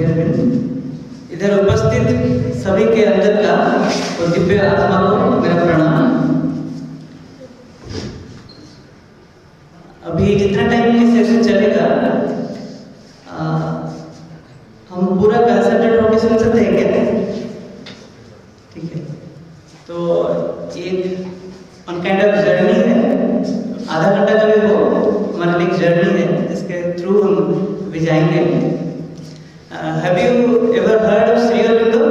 श्री अरविंद। इधर उपस्थित सभी के अंदर का और दिव्य आत्मा को मेरा प्रणाम। अभी जितना टाइम ये सेशन चलेगा हम पूरा कंसंट्रेट होकर सुन सकते हैं क्या? ठीक है, तो एक ऑन काइंड ऑफ जर्नी है, आधा घंटा का भी हो हमारे लिए जर्नी है जिसके थ्रू हम भी जाएंगे। Have you ever heard of Shri Aurobindo?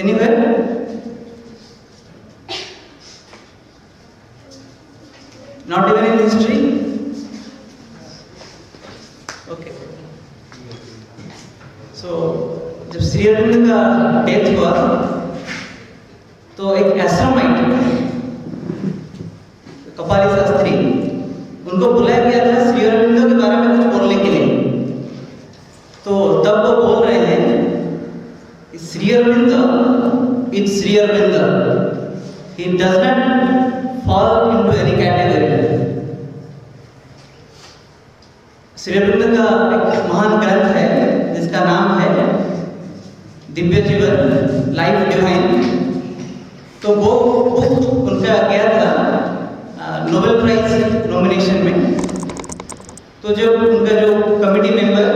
Anywhere? Not even in history? Okay. So जब श्री अरविंद का डेथ हुआ तो एक एस्ट्रोमाइट कपाली शास्त्री उनको बुलाया गया था श्री अरविंद के बारे में कुछ बोलने के लिए। तो तब वो बोल रहे हैं Shri Aurobindo is Shri Aurobindo, he does not fall into any category। Shri Aurobindo का एक महान ग्रंथ है जिसका नाम है दिव्य जीवन, लाइफ डिवाइन। तो वो बुक उनका गया था नोबेल प्राइज नॉमिनेशन में। तो जब उनका जो कमेटी मेंबर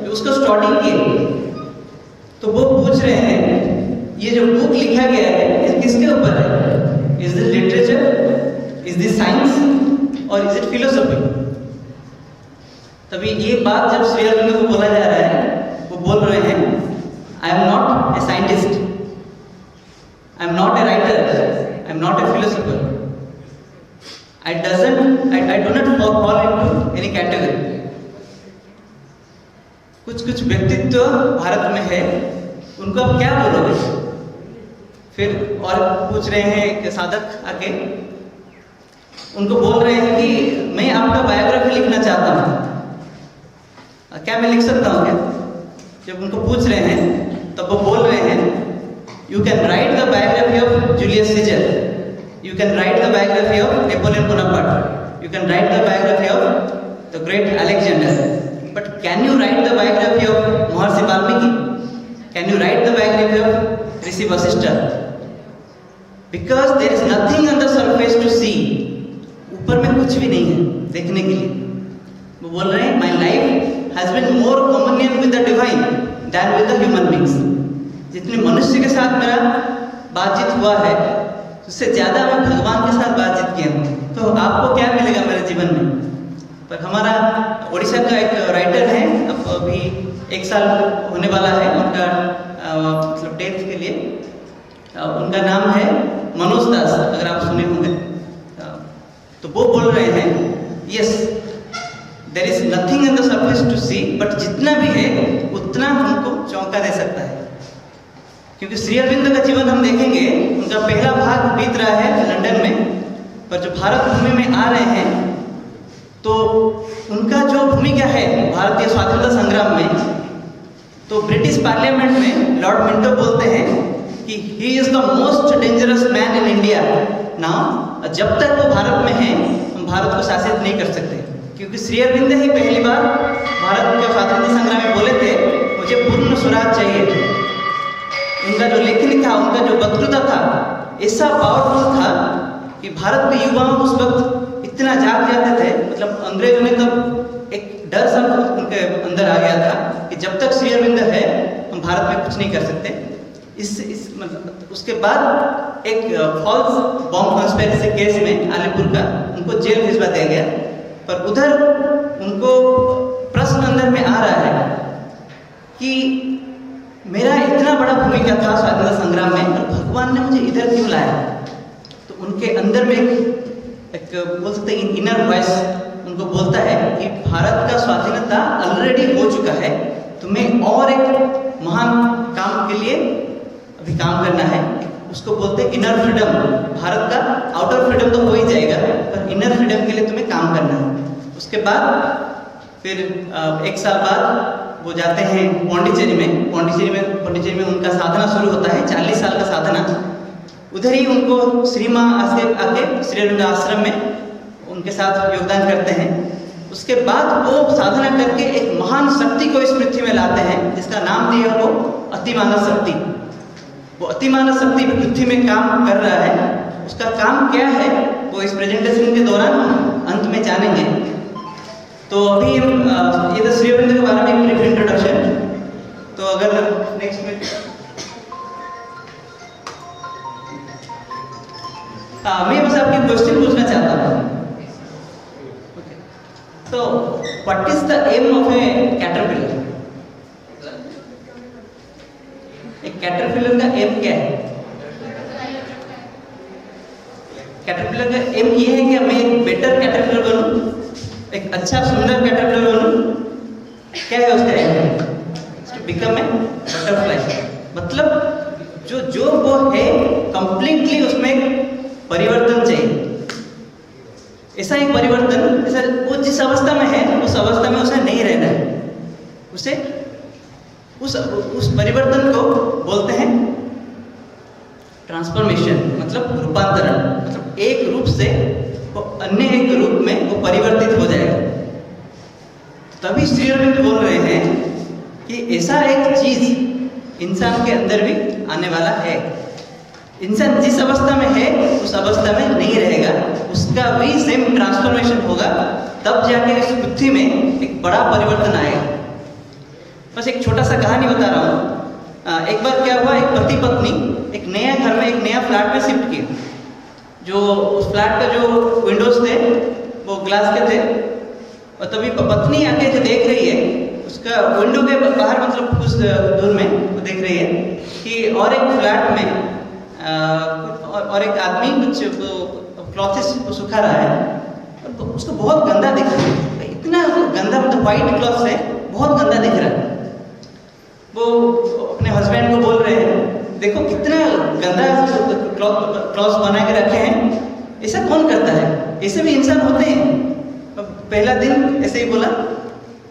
जो उसको स्टडी किए तो वो पूछ रहे हैं ये जो बुक लिखा गया है ये किसके ऊपर है? Is this literature? Is this science? Or is it philosophy? तभी ये बात जब श्री अरविंद को बोला जा रहा है वो बोल रहे हैं I am not a scientist, I am not a writer, I am not a philosopher, I do not fall into any category। कुछ व्यक्तित्व भारत में है उनको आप क्या बोलोगे? फिर और पूछ रहे हैं एक साधक आके, उनको बोल रहे हैं कि मैं आपका बायोग्राफी लिखना चाहता हूँ, क्या मैं लिख सकता हूँ क्या? जब उनको पूछ रहे हैं तब वो बोल रहे हैं you can write the biography of Julius Caesar, you can write the biography of Napoleon Bonaparte, you can write the biography of the great Alexander, but can you write the biography of Maharshi Valmiki? Can you write the biography of Rishi Vashishtha? Because there is nothing on the surface to see, ऊपर में कुछ भी नहीं है देखने के लिए। वो बोल रहे हैं my life has been more communion with the divine than with the human beings। जितने मनुष्य के साथ मेरा बातचीत हुआ है उससे ज़्यादा मैं भगवान के साथ बातचीत किया हूँ। तो आपको क्या मिलेगा मेरे जीवन में? पर हमारा उड़ीसा का एक राइटर है, अब अभी 1 साल होने वाला है उनका मतलब डेथ के लिए, उनका नाम है मनोज दास, अगर आप सुने होंगे। तो वो बोल रहे हैं yes there is nothing in the surface to see, but जितना भी है उतना हमको चौंका दे सकता है। क्योंकि श्री अरविंद का जीवन हम देखेंगे, उनका पहला भाग बीत रहा है लंदन में, पर जो भारत भूमि में आ रहे हैं तो उनका जो भूमिका है भारतीय स्वतंत्रता संग्राम में, तो ब्रिटिश पार्लियामेंट में लॉर्ड मिंटो बोलते हैं कि he is the most dangerous man in India now. जब तक वो भारत में हैं हम भारत को शासित नहीं कर सकते, क्योंकि श्री अरविंद ही पहली बार भारत के स्वतंत्रता संग्राम में बोले थे मुझे पूर्ण स्वराज चाहिए। उनका जो लेखन था, उनका जो वक्तृता था ऐसा पावरफुल था कि भारत के युवा उस वक्त इतना जाग जाते थे, मतलब अंग्रेजों ने तब एक डर सा उनके अंदर आ गया था कि जब तक श्री अरविंद है हम भारत में कुछ नहीं कर सकते। इस मतलब उसके बाद एक फॉल्स बॉम्ब कॉन्स्पिरेसी केस में आलीपुर का उनको जेल भिजवा दिया गया। पर उधर उनको प्रश्न अंदर में आ रहा है कि मेरा इतना बड़ा भूमिका था स्वतंत्रता संग्राम में और भगवान ने मुझे इधर क्यों लाया? तो उनके अंदर में एक बोल सकते हैं इनर वॉइस उनको बोलता है कि भारत का स्वाधीनता ऑलरेडी हो चुका है, तुम्हें और एक महान काम के लिए अभी काम करना है। उसको बोलते हैं इनर फ्रीडम। भारत का आउटर फ्रीडम तो हो ही जाएगा, पर इनर फ्रीडम के लिए तुम्हें काम करना है। उसके बाद फिर 1 साल बाद वो जाते हैं पौंडीचेरी में। पौंडीचेरी में उनका साधना शुरू होता है, 40 साल का साधना। उधर ही उनको श्री माँ आके श्री अरविंद आश्रम में उनके साथ योगदान करते हैं। उसके बाद वो साधना करके एक महान शक्ति को इस पृथ्वी में लाते हैं, जिसका नाम दिया वो अतिमानव शक्ति। वो अतिमानव शक्ति पृथ्वी में काम कर रहा है। उसका काम क्या है वो इस प्रेजेंटेशन के दौरान अंत में जानेंगे। तो अभी हम ये तो श्री अरविंद के बारे में एक इंट्रोडक्शन। तो अगर नेक्स्ट में मैं बस आपके क्वेश्चन पूछना चाहता हूँ। तो what is the aim of a caterpillar? एक कैटरपिलर का एम क्या है? कैटरपिलर का एम ये है कि मैं एक बेटर कैटरपिलर बनूं, एक अच्छा सुंदर कैटरपिलर बनूं। क्या है उसका aim? To become a butterfly. मतलब जो वो है कंप्लीटली उसमें परिवर्तन चाहिए। ऐसा एक परिवर्तन, जैसा वो जिस अवस्था में है उस अवस्था में उसे नहीं रहना है। उसे उस परिवर्तन को बोलते हैं ट्रांसफॉर्मेशन, मतलब रूपांतरण। मतलब एक रूप से वो अन्य एक रूप में वो परिवर्तित हो जाएगा। तभी श्री अरविंद बोल रहे हैं कि ऐसा एक चीज इंसान के अंदर भी आने वाला है। इंसान जिस अवस्था में है उस अवस्था में नहीं रहेगा, उसका भी सेम ट्रांसफॉर्मेशन होगा। तब जाके इस पृथ्वी में एक बड़ा परिवर्तन आएगा। बस एक छोटा सा कहानी बता रहा हूँ। एक बार क्या हुआ, एक पति पत्नी एक नया घर में, एक नया फ्लैट में शिफ्ट किए। जो उस फ्लैट का जो विंडोज थे वो ग्लास के थे, और तभी पत्नी आके जो देख रही है उसका विंडो के बाहर, मतलब कुछ दूर में वो देख रही है कि और एक फ्लैट में और एक आदमी कुछ क्लॉथ्स सुखा रहा है। तो उसको बहुत गंदा दिख रहा है, इतना गंदा, मतलब वाइट क्लॉथ है, बहुत गंदा दिख रहा है। वो अपने हस्बैंड को बोल रहे हैं, देखो कितना गंदा क्लॉथ बना के रखे हैं, ऐसा कौन करता है? ऐसे भी इंसान होते हैं। पहला दिन ऐसे ही बोला,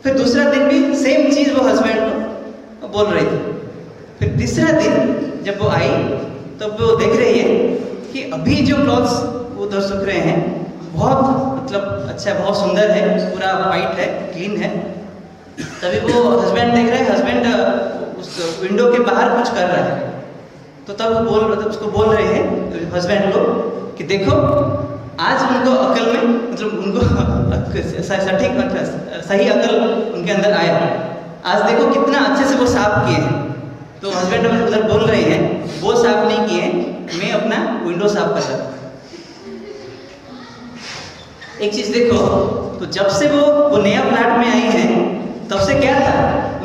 फिर दूसरा दिन भी सेम चीज़ वो हस्बैंड को बोल रही थी। फिर तीसरा दिन जब वो आई तब वो देख रही है कि अभी जो क्लॉथ्स उधर सूख रहे हैं बहुत, मतलब अच्छा, बहुत सुंदर है, पूरा वाइट है, क्लीन है। तभी वो हस्बैंड देख रहे हैं, हस्बैंड उस विंडो के बाहर कुछ कर रहा है। तो तब वो उसको बोल रहे हैं हस्बैंड को कि देखो आज उनको अकल में, मतलब उनको सटीक, सही अकल उनके अंदर आया। आज देखो कितना अच्छे से वो साफ किए हैं। तो हस्बैंड उधर बोल रहे हैं, वो साफ नहीं किए, मैं अपना विंडो साफ कर रहा हूँ। एक चीज देखो, तो जब से वो नया फ्लैट में आई हैं तब से क्या था,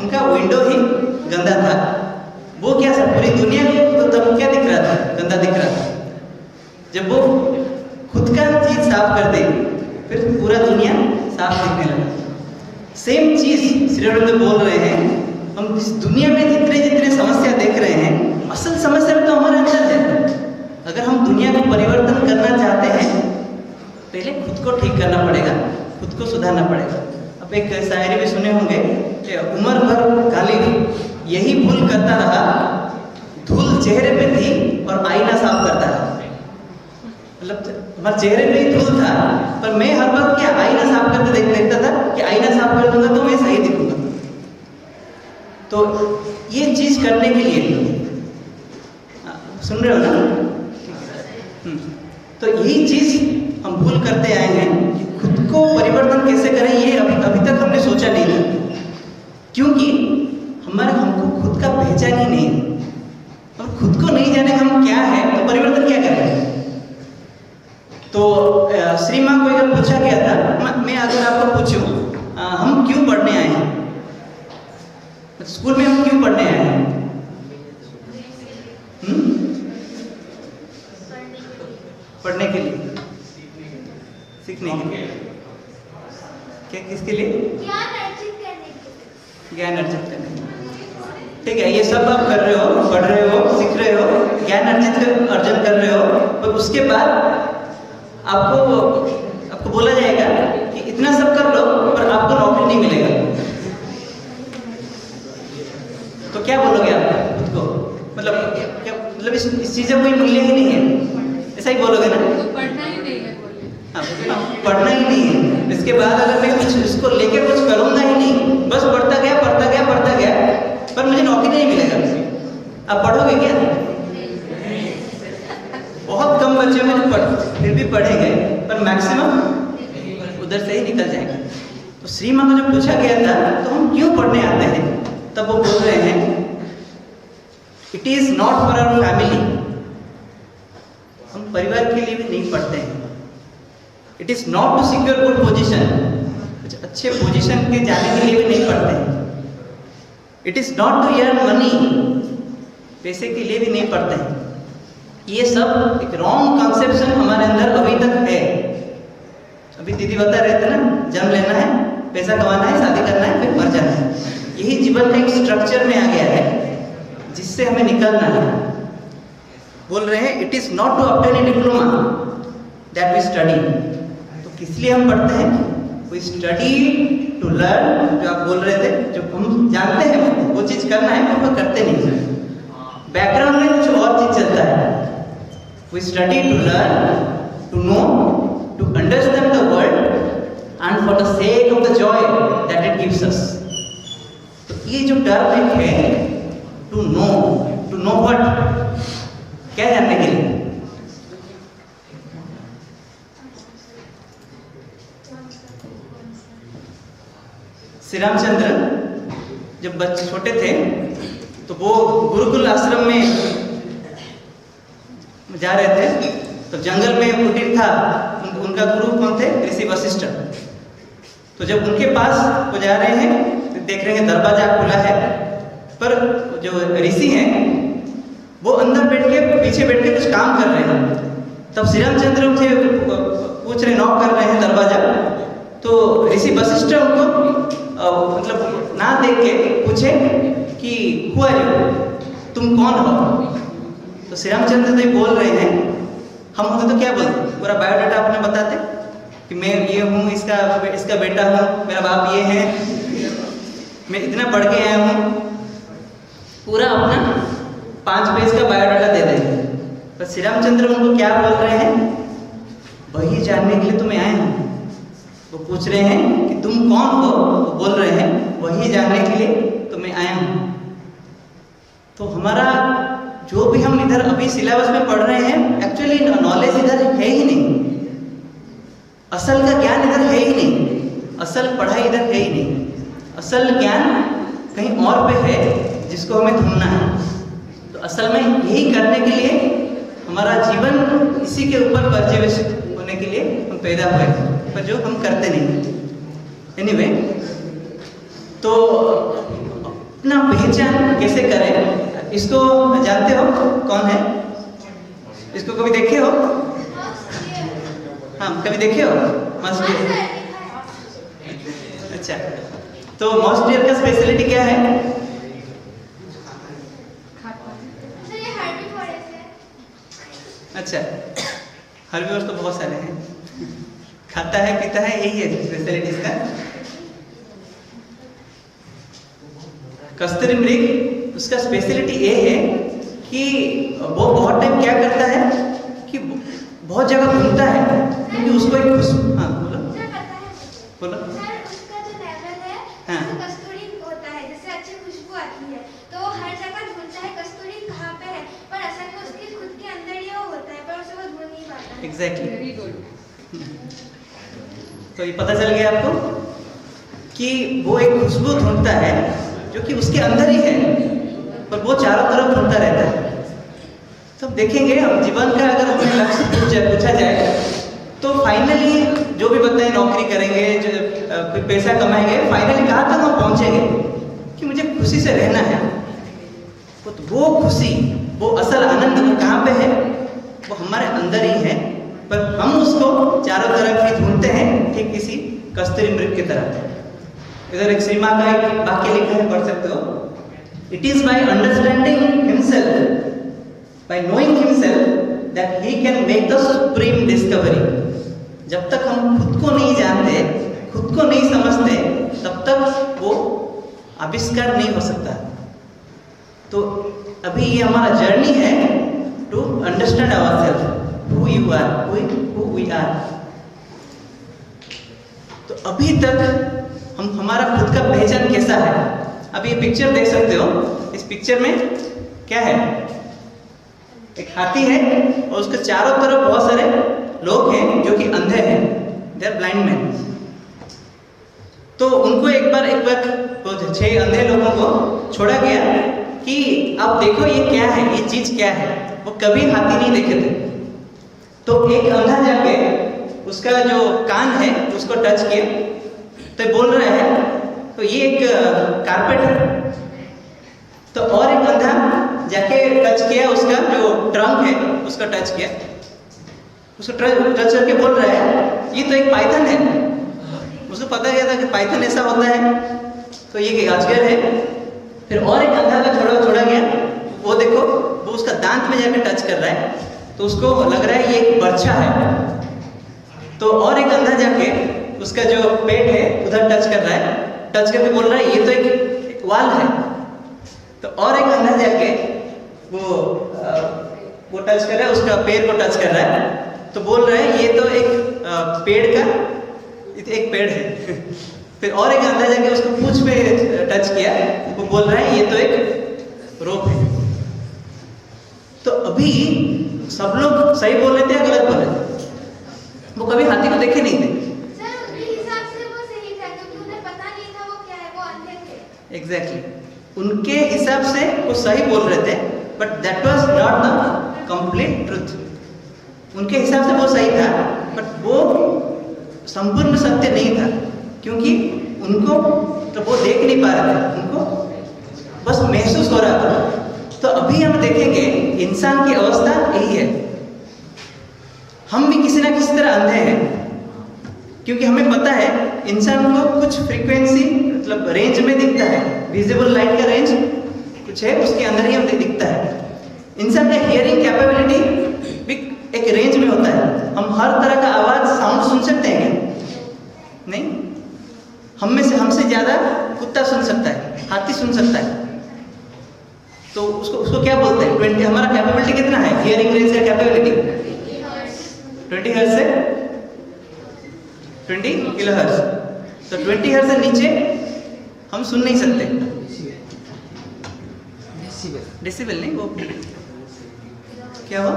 उनका विंडो ही गंदा था। वो क्या था, पूरी दुनिया को तो तब क्या दिख रहा था, गंदा दिख रहा था। जब वो खुद का चीज साफ कर दे फिर पूरा दुनिया साफ दिखने लगा। सेम चीज श्री अरविंद बोल रहे हैं, हम इस दुनिया में जितने समस्या देख रहे हैं, असल समस्या तो हमारे अंदर है। अगर हम दुनिया को परिवर्तन करना चाहते हैं, पहले खुद को ठीक करना पड़ेगा, खुद को सुधारना पड़ेगा। अब एक शायरी भी सुने होंगे, उम्र भर काली यही भूल करता रहा, धूल चेहरे पे थी और आईना साफ करता रहा। मतलब हमारे चेहरे पे ही धूल था, पर मैं हर वक्त क्या आईना साफ करते देखता था कि आईना साफ कर दूंगा तो मैं सही दिखूंगा। तो ये चीज करने के लिए, सुन रहे हो ना? तो यही चीज हम भूल करते आए हैं कि खुद को परिवर्तन कैसे करें, ये अभी तक हमने सोचा नहीं था, क्योंकि हमको खुद का पहचान ही नहीं है। और खुद को नहीं जाने हम क्या है तो परिवर्तन क्या करें? तो श्री माँ को अगर पूछा गया था, मैं अगर आपको पूछूं हम क्यों पढ़ने आए हैं, स्कूल में हम क्यों पढ़ने आए हैं? पढ़ने के लिए, सीखने के लिए, क्या, किसके लिए? ज्ञान अर्जित करने के लिए। ठीक है, ये सब आप कर रहे हो, पढ़ रहे हो, सीख रहे हो, ज्ञान अर्जन कर रहे हो, और उसके बाद आपको बोला जाएगा कि इतना सब कर लो पर आपको नौकरी नहीं मिलेगा। तो क्या बोलोगे आप खुद को? मतलब इस चीज़ का कोई मूल्य ही नहीं है, ऐसा ही बोलोगे ना? पढ़ना ही नहीं है, हाँ, पढ़ना ही नहीं है। इसके बाद अगर मैं कुछ श्री माँ को जब पूछा गया था तो हम क्यों पढ़ने आते हैं, तब वो बोल रहे हैं it is not for our family, हम परिवार के लिए भी नहीं पढ़ते हैं। It is not to secure good position, कुछ अच्छे पोजीशन के जाने के लिए भी नहीं पढ़ते हैं। It is not to earn money, पैसे के लिए भी नहीं पढ़ते हैं। ये सब एक रॉन्ग कंसेप्शन हमारे अंदर अभी तक है। अभी दीदी बता रहे थे ना, जन्म लेना है, पैसा कमाना है, शादी करना है, फिर मर जाना है। यही जीवन का एक स्ट्रक्चर में आ गया है जिससे हमें निकलना है। बोल रहे हैं it is not to obtain a diploma that we study. तो किस लिए हम पढ़ते हैं? वी स्टडी टू लर्न, जो आप बोल रहे थे, जो हम जानते हैं वो चीज करना है, हम वो करते नहीं। बैकग्राउंड में कुछ और चीज चलता है। We study to learn, to know, to understand the world and for the sake of the joy that it gives us. तो ये जो टर्म है टू नो व्हाट, क्या जानने के लिए? श्री रामचंद्र जब बच्चे छोटे थे तो वो गुरुकुल आश्रम में जा रहे थे, तो जंगल में कुटीर था, उनका गुरु कौन थे? ऋषि वशिष्ठ। तो जब उनके पास वो जा रहे हैं तो देख रहे हैं दरवाजा खुला है, पर जो ऋषि हैं वो अंदर बैठ के, पीछे बैठ के कुछ काम कर रहे हैं। तब श्री रामचंद्र उनसे पूछ रहे, नॉक कर रहे हैं दरवाजा। तो ऋषि वशिष्ठ उनको मतलब ना देख के पूछे कि हुआ जो तुम कौन हो? तो श्री रामचंद्र तो बोल रहे हैं, हम होते तो क्या बोलते, पूरा बायोडाटा अपने बताते कि मैं ये हूँ, इसका बेटा हूँ, मेरा बाप ये है, मैं इतना पढ़ के आया हूँ, पूरा अपना 5 पेज का बायोडाटा दे देंगे। पर श्री रामचंद्र उनको क्या बोल रहे हैं? वही जानने के लिए तुम्हें आए हैं। वो पूछ रहे हैं कि तुम कौन हो, वो बोल रहे हैं वही जानने के लिए तुम्हें आया हूँ। तो हमारा जो भी हम इधर अभी सिलेबस में पढ़ रहे हैं, एक्चुअली नॉलेज इधर है ही नहीं, असल का ज्ञान इधर है ही नहीं, असल पढ़ाई इधर है ही नहीं। असल ज्ञान कहीं और पे है जिसको हमें ढूंढना है। तो असल में यही करने के लिए हमारा जीवन इसी के ऊपर पर्यवेक्षित होने के लिए हम पैदा हुए, पर जो हम करते नहीं। एनीवे, तो अपना पहचान कैसे करें, इसको जानते हो कौन है? इसको कभी देखे हो? हाँ, कभी देखे हो? Mustard. अच्छा, तो मस्ट डियर का स्पेशलिटी क्या है? अच्छा, हर्बीवोर्स तो बहुत सारे हैं, खाता है पीता है, यही है स्पेशलिटी इसका। कस्तूरी मृग, उसका स्पेशलिटी ये है कि वो बहुत टाइम क्या करता है कि बहुत जगह घूमता है, क्योंकि उसको एक हाँ बोलो बोलो। उसका जो लेवल है, हाँ, कस्तूरी होता है, जैसे अच्छी खुशबू आती है, तो वो हर जगह ढूंढता है कस्तूरी कहाँ पे है, पर असल में उसके खुद के अंदर ही वो होता है, पर उसे वो ढूंढ नहीं पाता है। एग्जैक्टली। तो ये पता चल गया आपको कि वो एक खुशबू ढूंढता है जो कि उसके अंदर ही है, पर वो चारों तरफ ढूंढता रहता है। तो देखेंगे हम जीवन का अगर हमें लक्ष्य पूछा जाए तो फाइनली जो भी बताएं, नौकरी करेंगे, जो कोई पैसा कमाएंगे, फाइनली कहाँ तक हम पहुँचेंगे कि मुझे खुशी से रहना है। तो वो खुशी, वो असल आनंद वो कहाँ पे है? वो हमारे अंदर ही है, पर हम उसको चारों तरफ ही ढूंढते हैं, ठीक किसी कस्तूरी मृग की तरह। इधर एक श्री माँ का एक वाक्य लिखा है, पढ़ सकते हो। It is by understanding himself, bye knowing himself that he can make the supreme discovery. जब तक हम खुद को नहीं जानते, खुद को नहीं समझते, तब तक वो आविष्कार नहीं हो सकता। तो अभी ये हमारा जर्नी है to understand ourself, who you are, who we are. तो अभी तक हमारा खुद का पहचान कैसा है? अब ये पिक्चर देख सकते हो, इस पिक्चर में क्या है? एक हाथी है और उसके चारों तरफ बहुत सारे लोग हैं जो कि अंधे हैं, दे आर ब्लाइंड मैन। तो उनको एक बार वो 6 अंधे लोगों को छोड़ा गया कि अब देखो ये क्या है, ये चीज क्या है। वो कभी हाथी नहीं देखे थे। तो एक अंधा जाके उसका जो कान है उसको टच किया, तो बोल रहा है तो ये एक कारपेट है। तो और एक अंधा जाके टच किया, उसका जो ट्रंक है उसका टच किया, उसको टच करके बोल रहा है ये तो एक पाइथन है। उसको पता गया था कि पाइथन ऐसा होता है, तो ये एक अजगर है। फिर और एक अंधा का छोड़ा गया, वो देखो वो उसका दांत में जाके टच कर रहा है, तो उसको लग रहा है ये एक बर्छा है। तो और एक अंधा जाके उसका जो पेट है उधर टच कर रहा है, टच करके बोल रहा है ये तो एक वाल है। तो और एक अंधा जाके वो टच कर रहा है, उसका पैर को टच कर रहा है, तो बोल रहा है ये तो एक पेड़ है। फिर और एक अंधा जाके उसको पूंछ पे टच किया, वो बोल रहा है ये तो एक रोप है। तो अभी सब लोग सही बोल रहे थे या गलत बोल रहे थे? वो कभी हाथी को देखे नहीं थे। सर उनके हिसाब से वो सही था क्योंकि उन्हें पता नहीं था वो क्या है, वो अंधे थे। एग्जैक्टली, उनके हिसाब से वो सही बोल रहे थे, but that was not the complete truth. उनके हिसाब से वो सही था, बट वो संपूर्ण सत्य नहीं था, क्योंकि उनको तो वो देख नहीं पा रहे थे, उनको बस महसूस हो रहा था। तो अभी हम देखेंगे इंसान की अवस्था यही है। हम भी किसी ना किसी तरह अंधे हैं, क्योंकि हमें पता है इंसान को कुछ फ्रीक्वेंसी मतलब रेंज में दिखता है, विजिबल लाइट का रेंज कुछ है, उसके अंदर ही हमें दिखता है। इंसान का हियरिंग कैपेबिलिटी भी एक रेंज में होता है। हम हर तरह का आवाज साउंड सुन सकते हैं क्या? नहीं। हमसे ज़्यादा कुत्ता सुन सकता है, हाथी सुन सकता है। तो उसको क्या बोलते हैं? 20। हमारा कैपेबिलिटी कितना है हियरिंग रेंज का? कैपेबिलिटी 20 हर्ट्ज से 20 किलोहर्ट्ज। तो 20 हर्ट्ज से नीचे हम सुन नहीं सकते। डेसिबल नहीं, वो क्या हुआ?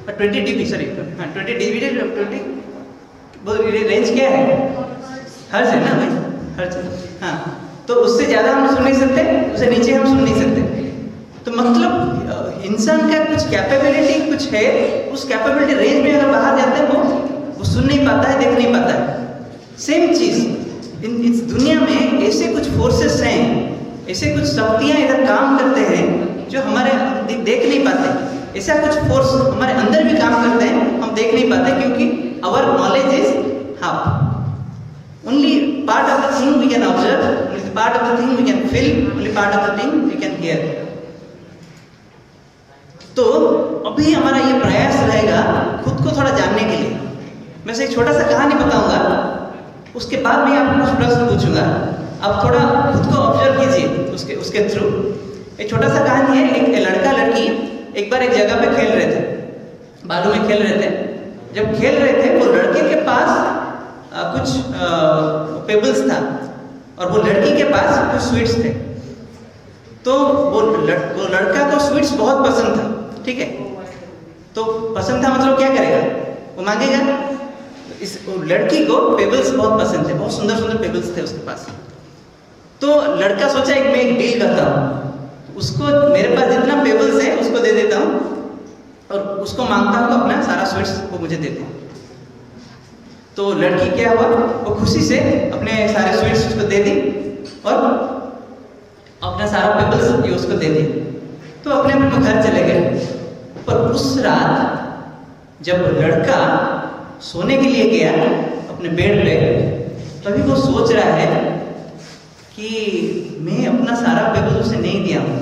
20 dB, सॉरी, हाँ 20 dB 20 वो रेंज क्या है? हर्ट्ज है ना भाई, हर्ट्ज। हाँ, तो उससे ज़्यादा हम सुन नहीं सकते, उससे नीचे हम सुन नहीं सकते। तो मतलब इंसान का कुछ कैपेबिलिटी कुछ है, उस कैपेबिलिटी रेंज में अगर बाहर जाते हैं वो सुन नहीं पाता है, देख नहीं पाता है। सेम चीज़ इस दुनिया में ऐसे कुछ फोर्सेस हैं, ऐसे कुछ शक्तियाँ इधर काम करते हैं जो हमारे देख नहीं पाते। ऐसा कुछ फोर्स हमारे अंदर भी काम करते हैं, हम देख नहीं पाते, क्योंकि our knowledge is half. Only part of the thing we can observe, only part of the thing we can feel, only part of the thing we can hear. तो अभी हमारा ये प्रयास रहेगा खुद को थोड़ा जानने के लिए। मैं से एक छोटा सा कहानी बताऊंगा, उसके बाद मैं आपको कुछ प्रश्न पूछूंगा। आप थोड़ा खुद को ऑब्जर्व कीजिए उसके थ्रू। एक छोटा सा कहानी है। एक लड़का लड़की एक बार एक जगह पे खेल रहे थे, बालू में खेल रहे थे। जब खेल रहे थे वो लड़के के पास कुछ पेबल्स था और वो लड़की के पास कुछ स्वीट्स थे। तो वो लड़का को स्वीट्स बहुत पसंद था, ठीक है। तो पसंद था मतलब क्या करेगा, वो मांगेगा। वो लड़की को पेबल्स बहुत पसंद थे, बहुत सुंदर सुंदर पेबल्स थे उसके पास। तो लड़का सोचा मैं एक डील करता हूँ, उसको मेरे पास जितना पेबल्स है उसको दे देता हूँ और उसको मांगता हूँ अपना सारा स्वीट्स वो मुझे दे दे। तो लड़की क्या हुआ, वो खुशी से अपने सारे स्वीट्स उसको दे दी और अपना सारा पेबल्स ये उसको दे दी। तो अपने अपने घर चले गए। पर उस रात जब लड़का सोने के लिए गया अपने बेड पे, तभी वो सोच रहा है कि मैं अपना सारा पेबल्स उसे नहीं दिया हूँ।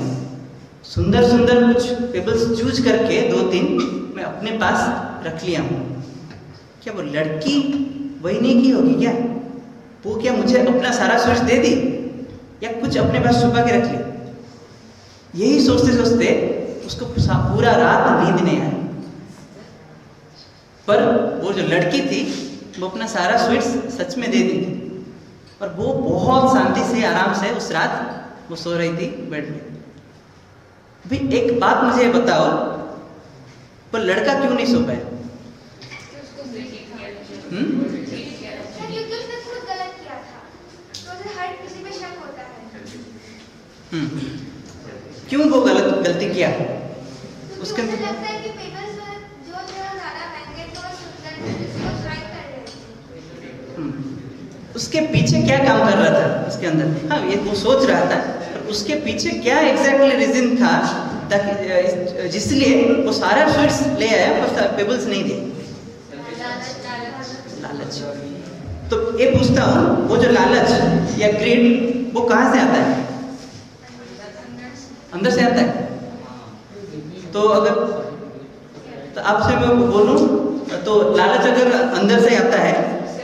सुंदर सुंदर कुछ पेबल्स चूज करके 2-3 मैं अपने पास रख लिया हूँ। क्या वो लड़की वही नहीं की होगी क्या? वो क्या मुझे अपना सारा स्वीट्स दे दी या कुछ अपने पास छुपा के रख लिया? यही सोचते सोचते उसको पूरा रात नींद नहीं आई। पर वो जो लड़की थी वो अपना सारा स्वीट्स सच में दे दी थी और वो बहुत शांति से आराम से उस रात वो सो रही थी बेड में। अभी एक बात मुझे बताओ, पर लड़का क्यों नहीं सो पाया? क्योंकि उसने खुद क्यों वो गलती किया उसके मुझे अंदर? लगता है कि पेपर्स में जो ज़्यादा महंगे थे और सुंदर थे जिसको ट्राई कर रहे थे। उसके पीछे क्या काम कर रहा था उसके अंदर? हाँ, ये वो सोच रहा था, पर उसके पीछे क्या एग्जैक्टली रीजन था ताकि जिसलिए वो सारा स्वीट्स ले आया पर पेबल्स नहीं दिए? लालच। तो ये पूछता हूँ, वो जो लालच या ग्रीड वो कहाँ से आता है? अंदर से आता है। तो अगर तो आपसे मैं बोलूं तो लालच अगर अंदर से आता है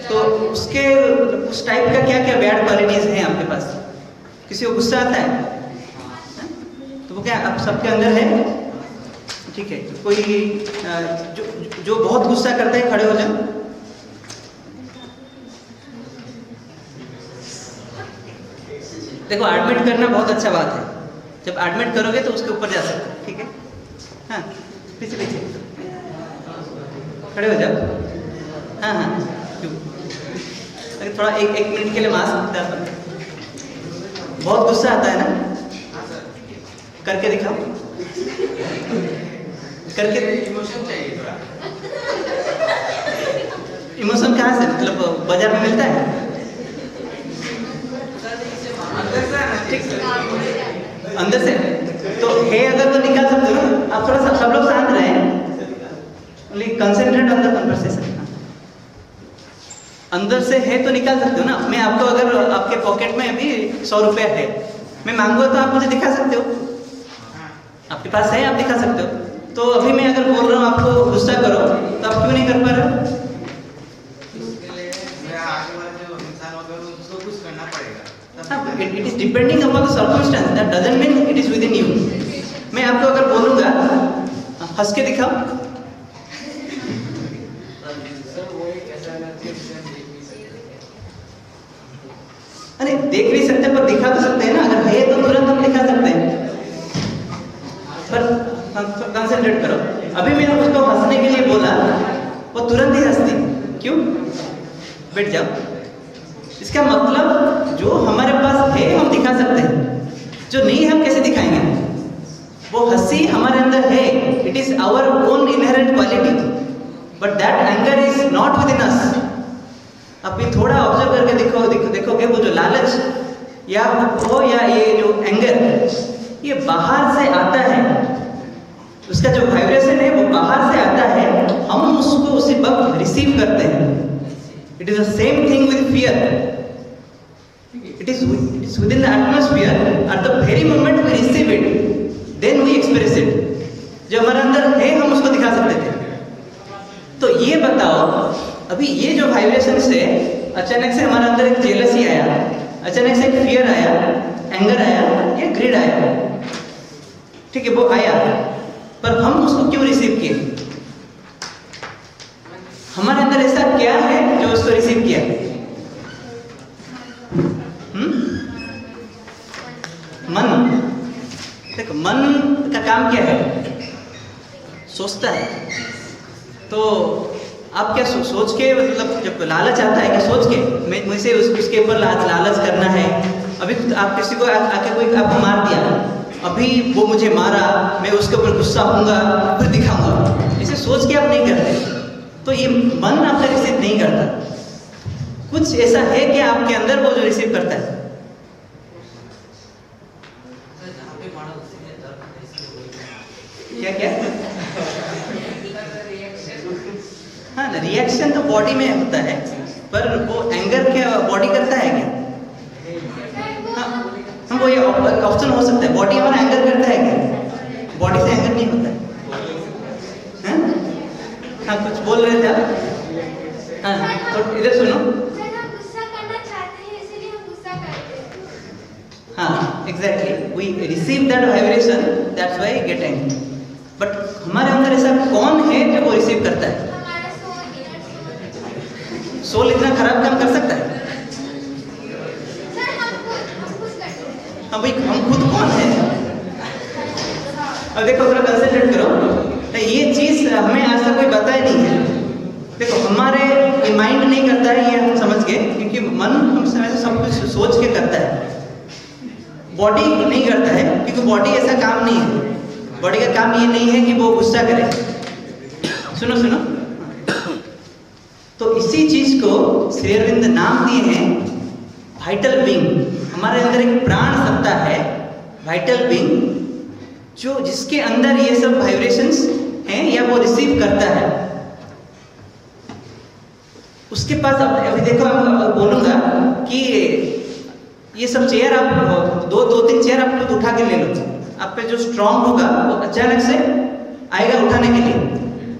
तो उसके उस टाइप का क्या क्या बैड क्वालिटीज हैं आपके पास? किसी को गुस्सा आता है? तो वो क्या आप सबके अंदर है? ठीक है, कोई जो बहुत गुस्सा करता है खड़े हो जाओ। देखो, एडमिट करना बहुत अच्छा बात है। जब एडमिट करोगे तो उसके ऊपर जा सकते हो, ठीक है? हाँ, पीछे पीछे खड़े हो जाओ। हाँ हाँ, अगर थोड़ा एक मिनट के लिए मास्क डाल दो। बहुत गुस्सा आता है ना? करके दिखाओ, करके। इमोशन चाहिए थोड़ा। इमोशन कहाँ से, मतलब बाजार में मिलता है? ठीक, अंदर से तो है अगर तो निकाल सकते हो ना आप। थोड़ा सा सब लोग शांत रहे, only concentrate on the conversation. अंदर से है तो निकाल सकते हो ना। मैं आपको अगर आपके पॉकेट में अभी 100 रुपया है, मैं मांगूंगा तो आप मुझे दिखा सकते हो। आपके पास है, आप दिखा सकते हो। तो अभी मैं अगर बोल रहा हूँ आपको गुस्सा करो, तो आप क्यों नहीं कर पा रहे हो? इसके लिए मेरा आगे वाला जो इंसान होगा उसको कुछ करना पड़ेगा। It is depending upon the circumstance. That doesn't mean it is within you. मैं आपको अगर बोलूँगा हंस के दिखाओ, अरे देख नहीं सकते पर दिखा तो सकते हैं ना। अगर है तो तुरंत हम दिखा सकते हैं, पर कंसंट्रेट करो। अभी मैंने उसको हंसने के लिए बोला, वो तुरंत ही हंसती। क्यों? बैठ जाओ। इसका मतलब जो हमारे पास है हम दिखा सकते हैं, जो नहीं है हम कैसे दिखाएंगे? वो हंसी हमारे अंदर है, it is our own inherent quality, but that anger is not with in us. अभी थोड़ा ऑब्जर्व करके देखोगे वो जो लालच या वो या ये जो एंगर, ये बाहर से आता है। उसका जो वाइब्रेशन है वो बाहर से आता है, हम उसको उसी वक्त रिसीव करते हैं। It is the same thing with fear. It is within the atmosphere. At the very moment we receive it, then we express it. जो हमारे अंदर है हम उसको दिखा सकते थे। तो ये बताओ, अभी ये जो वाइब्रेशन से अचानक से हमारे अंदर एक जेलसी आया, अचानक से एक फियर आया, एंगर आया, या ग्रीड आया, ठीक है, वो आया, पर हम उसको क्यों रिसीव किए? हमारे अंदर ऐसा क्या है जो उसको रिसीव किया? मन। देखो, मन का काम क्या है? सोचता है। तो आप क्या सोच के, मतलब जब लालच आता है, क्या सोच के मुझसे उसके ऊपर लालच करना है? अभी आप किसी को आके कोई आपको मार दिया, अभी वो मुझे मारा, मैं उसके ऊपर गुस्सा होऊंगा, फिर दिखाऊंगा, इसे सोच के आप नहीं करते। तो ये मन आपका रिसीव नहीं करता। कुछ ऐसा है कि आपके अंदर वो जो रिसीव करता है? क्या क्या? हाँ, रिएक्शन तो बॉडी में होता है, पर वो एंगर क्या बॉडी करता है क्या? हाँ, वो ये ऑप्शन हो सकता है। बॉडी हमारा एंगर करता है क्या? बॉडी से एंगर नहीं होता है। हाँ, कुछ बोल रहे थे आप? हाँ, तो इधर सुनो। सर, हम गुस्सा करना चाहते हैं, इसीलिए हम गुस्सा करते हैं। हाँ, exactly, we receive that vibration, that's why we get angry. But हमारे अंदर ऐसा कौन है जो वो रिसीव करता है? हमारा सोल, इनर सोल इतना खराब काम कर सकता है? सर, हम खुद करते हैं। हाँ भाई, हम खुद कौन है? अब देखो, थोड़ा कंसंट्रेट करो। ये चीज हमें आज तक कोई बताया नहीं है। देखो, हमारे ये माइंड नहीं करता है, ये हम समझ गए, क्योंकि मन हम समय से सब कुछ सोच के करता है। बॉडी नहीं करता है, क्योंकि बॉडी ऐसा काम नहीं है। बॉडी का काम ये नहीं है कि वो गुस्सा करे। सुनो सुनो, तो इसी चीज को श्री अरविंद नाम दिए हैं वाइटल बीइंग। हमारे अंदर एक प्राण सत्ता है, वाइटल बीइंग, जो जिसके अंदर ये सब वाइब्रेशंस हैं या वो रिसीव करता है। उसके पास अभी देखो, मैं बोलूंगा कि ये सब चेयर आप दो तीन चेयर आप खुद उठा के ले लो, आप पे जो स्ट्रांग होगा वो अचानक से आएगा उठाने के लिए,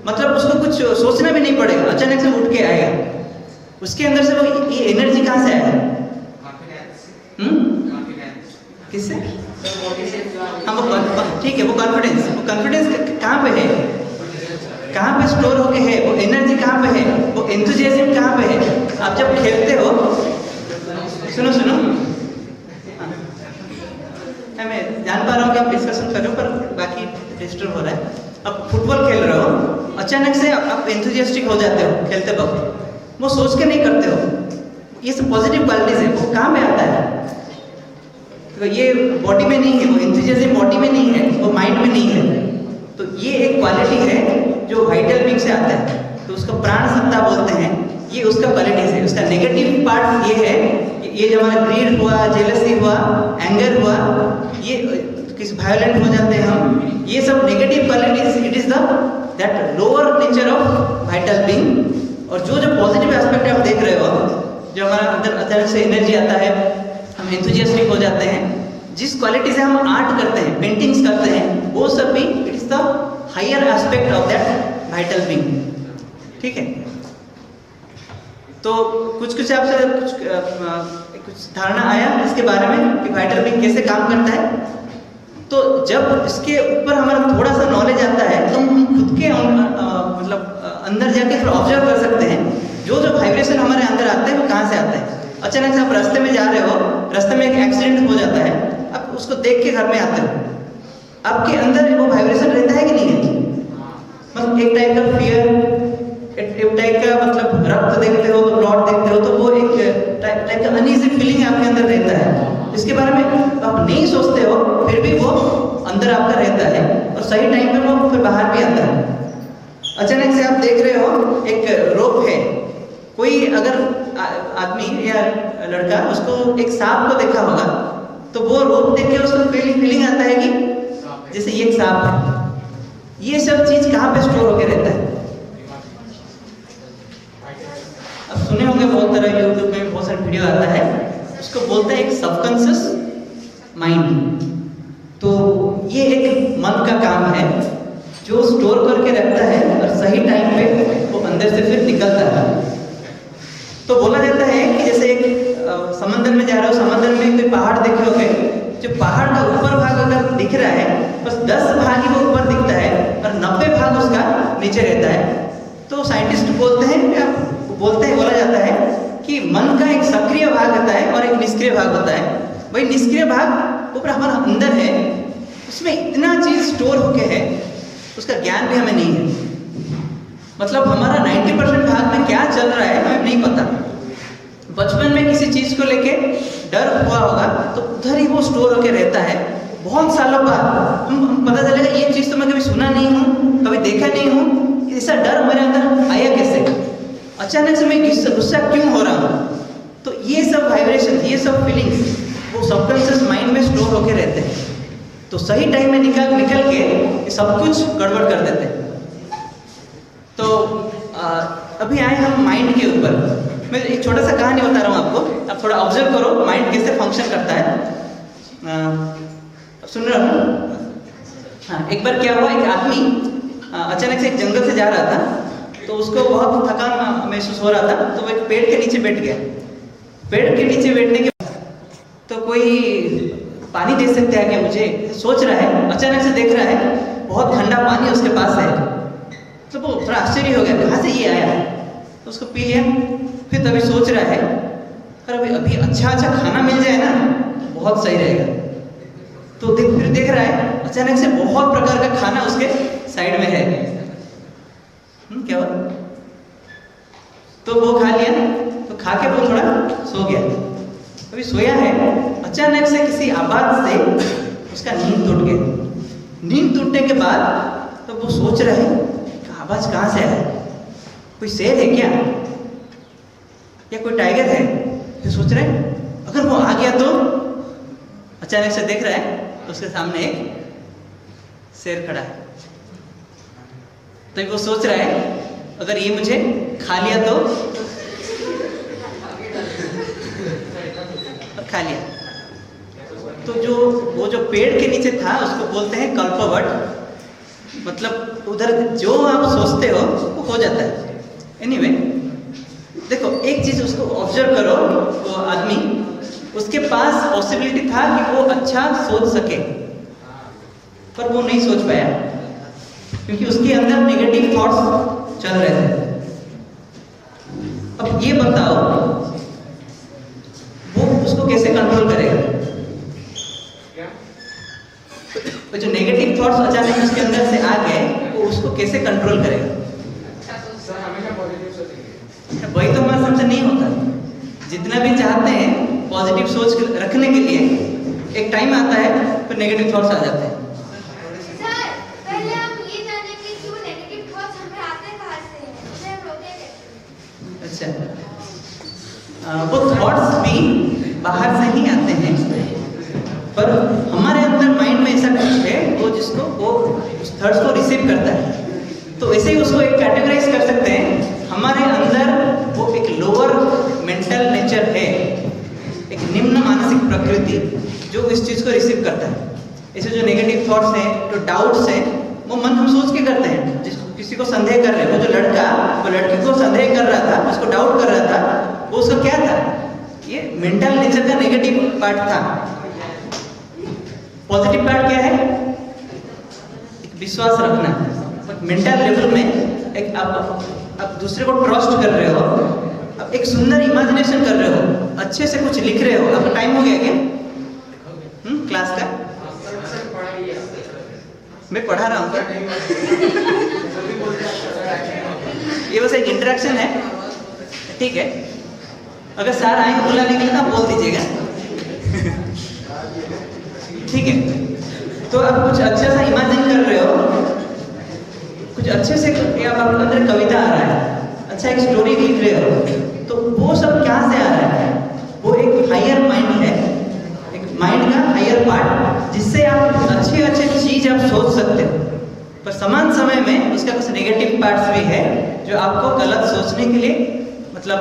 मतलब उसको कुछ सोचना भी नहीं पड़ेगा, अचानक से उठ के आएगा। उसके अंदर से वो ये एनर्जी कहाँ से आएगा? किससे? हाँ वो ठीक है, वो कॉन्फिडेंस कहाँ पे है, कहाँ पे स्टोर होके है, वो एनर्जी कहाँ पे है, वो एंथुसियाज्म कहाँ पे है? आप जब खेलते हो, सुनो सुनो, मैं जान पा रहा हूँ कि आप डिस्कशन कर रहे हो पर बाकी डिस्टर्ब हो रहा है। अब फुटबॉल खेल रहे हो, अचानक से आप एंथुसियास्टिक हो जाते हो खेलते वक्त, वो सोच के नहीं करते हो। ये सब पॉजिटिव क्वालिटीज है, वो कहाँ में आता है? तो ये बॉडी में नहीं है, वो एंथुसियाज्म बॉडी में नहीं है, वो माइंड में नहीं है। तो ये एक क्वालिटी है जो वाइटल बीइंग से आता है, तो उसको प्राण सत्ता बोलते हैं। ये उसका क्वालिटीज है। उसका नेगेटिव पार्ट ये है, ये जो हमारा ग्रीड हुआ, जेलसी हुआ, एंगर हुआ, ये किस वायलेंट हो जाते हैं हम, ये सब negative qualities, it is the that lower nature of vital being. और जो पॉजिटिव एस्पेक्ट आप देख रहे हो, जो हमारा अंदर अचानक से एनर्जी आता है, हम एंथुसियास्टिक हो जाते हैं, जिस क्वालिटी से हम आर्ट करते हैं, पेंटिंग्स करते हैं, वो सब भी it is the higher aspect of that vital being. ठीक है, तो कुछ आपसे कुछ धारणा आया इसके बारे में कि वाइटल बीइंग कैसे काम करता है। तो जब इसके ऊपर हमारा थोड़ा सा नॉलेज आता है तो हम खुद के मतलब अंदर जाके फिर ऑब्जर्व कर सकते हैं जो वाइब्रेशन हमारे अंदर आते हैं वो कहाँ से आते हैं। अचानक से आप रास्ते में जा रहे हो, रास्ते में एक एक्सीडेंट हो जाता है, आप उसको देख के घर में आते हो, आपके अंदर वो वाइब्रेशन रहता है कि नहीं है? मतलब एक टाइप का फियर, एक टाइप का मतलब रक्त देखते हो तो ब्लड देखते हो तो वो एक टाइप का अनईजी फीलिंग आपके अंदर रहता है, जिसके बारे में आप नहीं सोचते हो, फिर भी वो अंदर आपका रहता है और सही टाइम पे वो फिर बाहर भी आता है। अचानक से आप देख रहे हो एक रोप है, कोई अगर आदमी या लड़का उसको एक सांप को देखा होगा तो वो रोप देख के उसको फीलिंग आता है कि जैसे ये एक सांप है। ये सब चीज कहाँ पे स्टोर होके रहता है? अब सुने होंगे बहुत तरह यूट्यूब में बहुत सारे वीडियो आता है, उसको बोलते हैं एक सबकॉन्शियस माइंड। तो ये एक मन का काम है जो स्टोर करके रखता है और सही टाइम पे वो अंदर से फिर निकलता है। तो बोला जाता है कि जैसे एक समंदर में जा रहे हो, समंदर में कोई पहाड़ देखे होंगे, जो पहाड़ का ऊपर भाग अगर दिख रहा है बस 10 भाग ही वो ऊपर दिखता है और 90 भाग उसका नीचे रहता है। तो साइंटिस्ट बोलते हैं बोला जाता है कि मन का एक सक्रिय भाग होता है और एक निष्क्रिय भाग होता है। वही निष्क्रिय भाग ऊपर हमारा अंदर है, उसमें इतना चीज स्टोर होके है, उसका ज्ञान भी हमें नहीं है। मतलब हमारा 90% भाग में क्या चल रहा है हमें नहीं पता। बचपन में किसी चीज को लेके डर हुआ होगा तो उधर ही वो स्टोर होके रहता है। बहुत सालों बाद हम पता चलेगा ये चीज तो मैं कभी सुना नहीं हूँ, कभी देखा नहीं हूँ, ऐसा डर मेरे अंदर आया कैसे, अचानक से मैं गुस्सा क्यों हो रहा हूँ। तो ये सब वाइब्रेशन, ये सब फीलिंग्स वो सबकॉन्शियस माइंड में स्टोर होके रहते हैं। तो सही टाइम में निकल के सब कुछ गड़बड़ कर देते हैं। तो अभी आए हम माइंड के ऊपर। मैं एक छोटा सा कहानी बता रहा हूँ आपको, आप थोड़ा ऑब्जर्व करो माइंड कैसे फंक्शन करता है। सुन रहे हो? हाँ, एक बार क्या हुआ, एक आदमी अचानक से एक जंगल से जा रहा था, तो उसको बहुत थकान महसूस हो रहा था, तो वो एक पेड़ के नीचे बैठ गया। पेड़ के नीचे बैठने के तो कोई पानी दे सकते हैं क्या मुझे, सोच रहा है। अचानक से देख रहा है बहुत ठंडा पानी उसके पास है, तो वो थोड़ा आश्चर्य हो गया कहाँ से ये आया, तो उसको पी लिया। फिर तभी सोच रहा है अगर अभी अच्छा खाना मिल जाए ना तो बहुत सही रहेगा। तो फिर देख रहा है अचानक से बहुत प्रकार का खाना उसके साइड में है। क्या हुआ? तो वो खा लिया, तो खा के वो थोड़ा सो गया। अभी सोया है, अचानक से किसी आवाज से उसका नींद टूट गया। नींद टूटने के बाद तो वो सोच रहे कि आवाज कहाँ से आया, कोई शेर है क्या या कोई टाइगर है। फिर सोच रहे अगर वो आ गया तो, अचानक से देख रहा है तो उसके सामने एक शेर खड़ा है। तो वो सोच रहा है अगर ये मुझे खा लिया तो, खा लिया तो वो जो पेड़ के नीचे था उसको बोलते हैं कल्पवट। मतलब उधर जो आप सोचते हो वो हो जाता है। एनीवे, देखो एक चीज उसको ऑब्जर्व करो, वो आदमी, उसके पास पॉसिबिलिटी था कि वो अच्छा सोच सके, पर वो नहीं सोच पाया क्योंकि उसके अंदर नेगेटिव थॉट्स चल रहे थे। अब ये बताओ वो उसको कैसे कंट्रोल करेगा? तो जो नेगेटिव थॉट्स अचानक उसके अंदर से आ गए वो उसको कैसे कंट्रोल करेगा? वही तो हमारे समझ नहीं होता। जितना भी चाहते हैं पॉजिटिव सोच रखने के लिए, एक टाइम आता है फिर नेगेटिव थॉट्स आ जाते हैं। सर, पहले हम ये जानेंगे कि वो नेगेटिव थॉट्स हमें आते कहाँ से हैं, उसे हम रोकें कैसे? अच्छा, वो थॉट्स भी बाहर से ही आते हैं, पर हमारे अंदर माइंड में ऐसा कुछ है वो जिसको वो उस थॉट्स को रिसीव करता है। तो ऐसे ही उसको एक कैटेगराइज कर सकते हैं। हमारे अंदर वो एक लोअर मेंटल नेचर है, एक निम्न मानसिक प्रकृति जो इस चीज को रिसीव करता है। ऐसे जो नेगेटिव थॉट्स हैं, जो डाउट्स हैं, वो मन हम सोच के करते हैं। जिसको किसी को संदेह कर रहे हैं, वो जो लड़का वो लड़की को संदेह कर रहा था, उसको डाउट कर रहा था, वो उसका क्या था? ये मेंटल नेचर का नेगेटिव पार्ट था। पॉजिटिव पार्ट क्या है? एक विश्वास रखना। मेंटल लेवल में एक आप दूसरे को ट्रस्ट कर रहे हो, आप एक सुंदर इमेजिनेशन कर रहे हो, अच्छे से कुछ लिख रहे हो। आपका टाइम हो गया क्या क्लास का? मैं पढ़ा रहा हूँ क्या? ये बस एक इंटरेक्शन है, ठीक है। अगर सर आएंगे बुलाने के लिए तो आप बोल दीजिएगा, ठीक है। तो आप कुछ अच्छा सा इमेजिन कर रहे हो, कुछ अच्छे से आप आपके अंदर कविता आ रहा है, अच्छा एक स्टोरी लिख रहे हो, तो वो सब क्या से आ रहा है? वो एक हायर माइंड है, एक माइंड का हायर पार्ट, जिससे आप अच्छे अच्छे चीज आप सोच सकते हो। पर समान समय में उसका कुछ नेगेटिव पार्ट्स भी है जो आपको गलत सोचने के लिए मतलब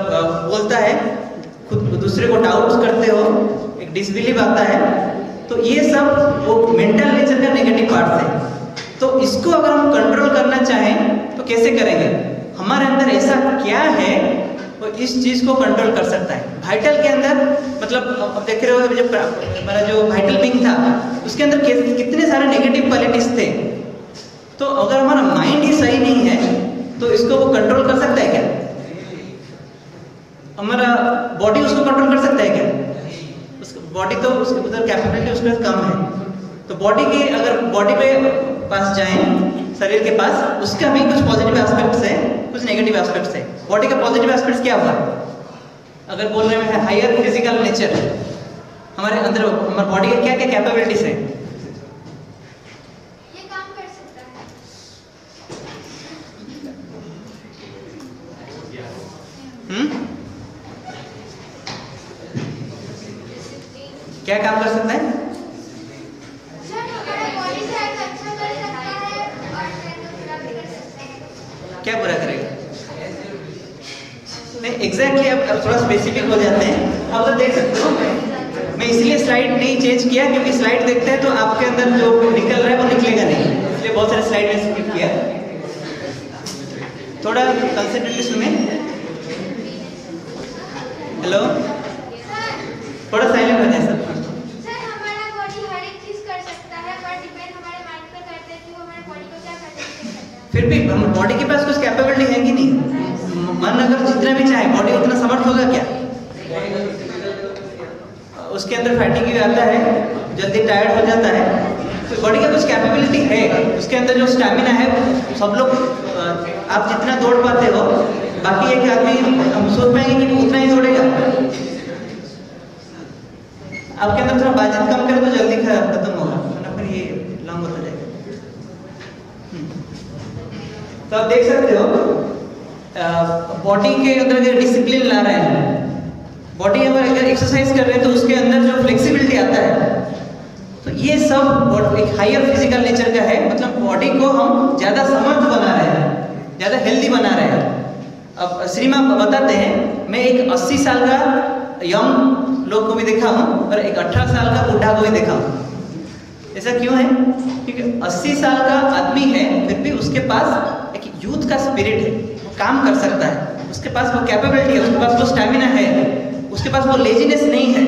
बोलता है, खुद दूसरे को डाउट्स करते हो, एक डिसबिलीव आता है। तो ये सब वो मेंटल नेचर का नेगेटिव पार्ट्स है। तो इसको अगर हम कंट्रोल करना चाहें तो कैसे करेंगे? हमारे अंदर ऐसा क्या है वो इस चीज को कंट्रोल कर सकता है? वाइटल के अंदर मतलब अब देख रहे हो जब हमारा जो वाइटल बिंग था उसके अंदर कितने सारे नेगेटिव क्वालिटीज थे। तो अगर हमारा माइंड ही सही नहीं है तो इसको वो कंट्रोल कर सकता है क्या? हमारा बॉडी उसको कंट्रोल कर सकता है क्या? बॉडी तो उसके उधर कैपेबिलिटी उसके पास कम है। तो बॉडी के अगर बॉडी पे पास जाएं, शरीर के पास, उसका भी कुछ पॉजिटिव एस्पेक्ट्स है, कुछ नेगेटिव एस्पेक्ट्स है। बॉडी का पॉजिटिव एस्पेक्ट्स क्या हुआ? अगर बोल रहे हैं हायर फिजिकल नेचर, हमारे अंदर हमारे बॉडी के क्या क्या कैपेबिलिटीज है? ये काम कर सकता है। क्या काम कर सकता है? सर, हमारा बॉडी से अच्छा कर सकता है और बुरा भी कर सकता है। क्या बुरा करेगा? नहीं एग्जैक्टली, अब थोड़ा स्पेसिफिक हो जाते हैं। अब तो देख सकते हो, मैं इसलिए स्लाइड नहीं चेंज किया क्योंकि स्लाइड देखते हैं तो आपके अंदर जो निकल रहा है वो निकलेगा नहीं, इसलिए बहुत सारे स्लाइड में स्किप किया। थोड़ा कंसंट्रेटली सुने। हेलो, थोड़ा साइलेंट हो जाए सब। सर, हमारा बॉडी हर एक चीज कर सकता है, पर डिपेंड हमारे माइंड पे करता है कि वो हमारे बॉडी को क्या करना है। फिर भी हम बॉडी के पास कुछ कैपेबिलिटी है कि नहीं? मन अगर जितना भी चाहे, बॉडी उतना समर्थ होगा क्या? उसके अंदर फैटिग आता है, जल्दी टायर्ड हो जाता है। तो बॉडी का कुछ कैपेबिलिटी है, उसके अंदर जो स्टैमिना है सब लोग आप जितना दौड़ पाते हो, बाकी एक आदमी हम सोच पाएंगे कि वो उतना ही दौड़ेगा? आपके अंदर थोड़ा बातचीत कम करें तो जल्दी खत्म होगा, वरना फिर ये लॉन्ग होता जाएगा। तो आप देख सकते हो बॉडी के अंदर अगर डिसिप्लिन ला रहे हैं, बॉडी अगर एक्सरसाइज कर रहे हैं तो उसके अंदर जो फ्लेक्सिबिलिटी आता है, तो ये सब एक हायर फिजिकल नेचर का है। मतलब बॉडी को हम ज़्यादा समर्थ बना रहे हैं, ज़्यादा हेल्दी बना रहे हैं। अब श्रीमा बताते हैं, मैं एक 80 साल का यंग लोग को भी देखा हूँ और एक 18 साल का बूढ़ा को भी देखा हूँ। ऐसा क्यों है? क्योंकि 80 साल का आदमी है फिर भी उसके पास एक यूथ का स्पिरिट है, वो काम कर सकता है, उसके पास वो कैपेबिलिटी है, उसके पास वो स्टैमिना है, उसके पास वो लेजीनेस नहीं है।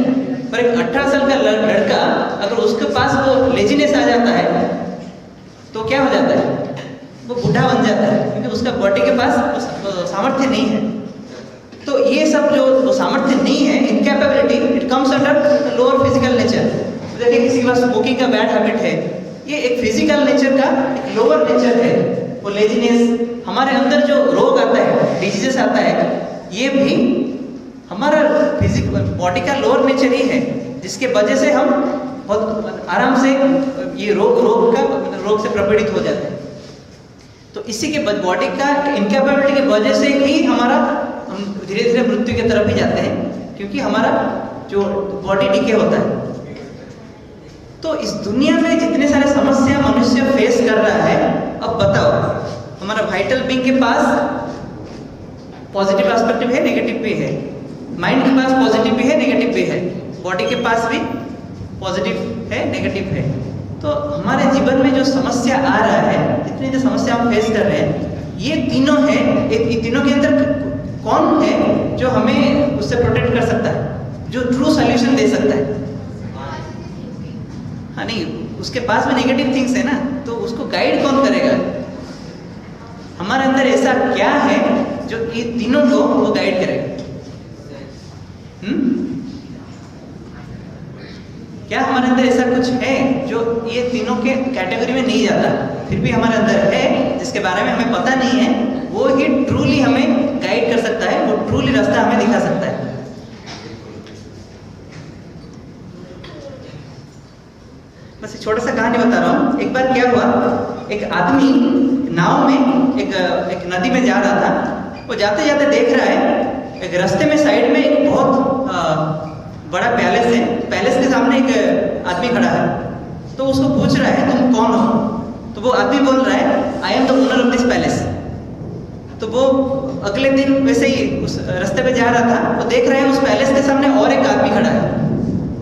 पर एक 18 साल का लड़का अगर उसके पास वो लेजीनेस आ जाता है तो क्या हो जाता है? वो बूढ़ा बन जाता है, क्योंकि उसका बॉडी के पास सामर्थ्य नहीं है। तो ये सब जो सामर्थ्य नहीं है, incapability, it comes under lower physical nature. देखिए किसी के पास स्मोकिंग का बैड हैबिट है, ये एक फिजिकल नेचर का एक लोअर नेचर है। वो लेजीनेस, हमारे अंदर जो रोग आता है, डिजीजेस आता है, ये भी हमारा फिजिकल बॉडी का लोअर नेचर ही है, जिसके वजह से हम बहुत आराम से ये रोग से प्रपीड़ित हो जाते हैं। तो इसी के बॉडी का इनकैपेबिलिटी की वजह से ही हम धीरे धीरे मृत्यु की तरफ ही जाते हैं, क्योंकि हमारा जो बॉडी डिके होता है। तो इस दुनिया में जितने सारे समस्या मनुष्य फेस कर रहा है, अब बताओ हमारा वाइटल बीइंग के पास पॉजिटिव एस्पेक्ट है, नेगेटिव भी है, माइंड के पास पॉजिटिव भी है, नेगेटिव भी है, बॉडी के पास भी पॉजिटिव है, नेगेटिव है। तो हमारे जीवन में जो समस्या आ रहा है, जितनी जो समस्या हम फेस कर रहे हैं, ये तीनों है। ये तीनों के अंदर कौन है जो हमें उससे प्रोटेक्ट कर सकता है, जो ट्रू सॉल्यूशन दे सकता है? हाँ, नहीं, उसके पास में नेगेटिव थिंग्स है ना, तो उसको गाइड कौन करेगा? हमारे अंदर ऐसा क्या है जो ये तीनों को वो गाइड करेगा? क्या हमारे अंदर ऐसा कुछ है जो ये तीनों के कैटेगरी में नहीं जाता, फिर भी हमारे अंदर है, जिसके बारे में हमें पता नहीं है? वो ही ट्रूली हमें गाइड कर सकता है, वो ट्रूली रास्ता हमें दिखा सकता है। बस एक छोटा सा कहानी बता रहा हूँ। एक बार क्या हुआ, एक आदमी नाव में एक नदी में जा रहा था। वो जाते जाते देख रहा है एक रास्ते में साइड में एक बहुत बड़ा पैलेस है, पैलेस के सामने एक आदमी खड़ा है। तो उसको पूछ रहा है, तुम कौन हो? तो वो आदमी बोल रहा है, I am the owner of this palace. तो वो अगले दिन वैसे ही उस रास्ते पे जा रहा था, वो देख रहे हैं उस पैलेस के सामने और एक आदमी खड़ा है।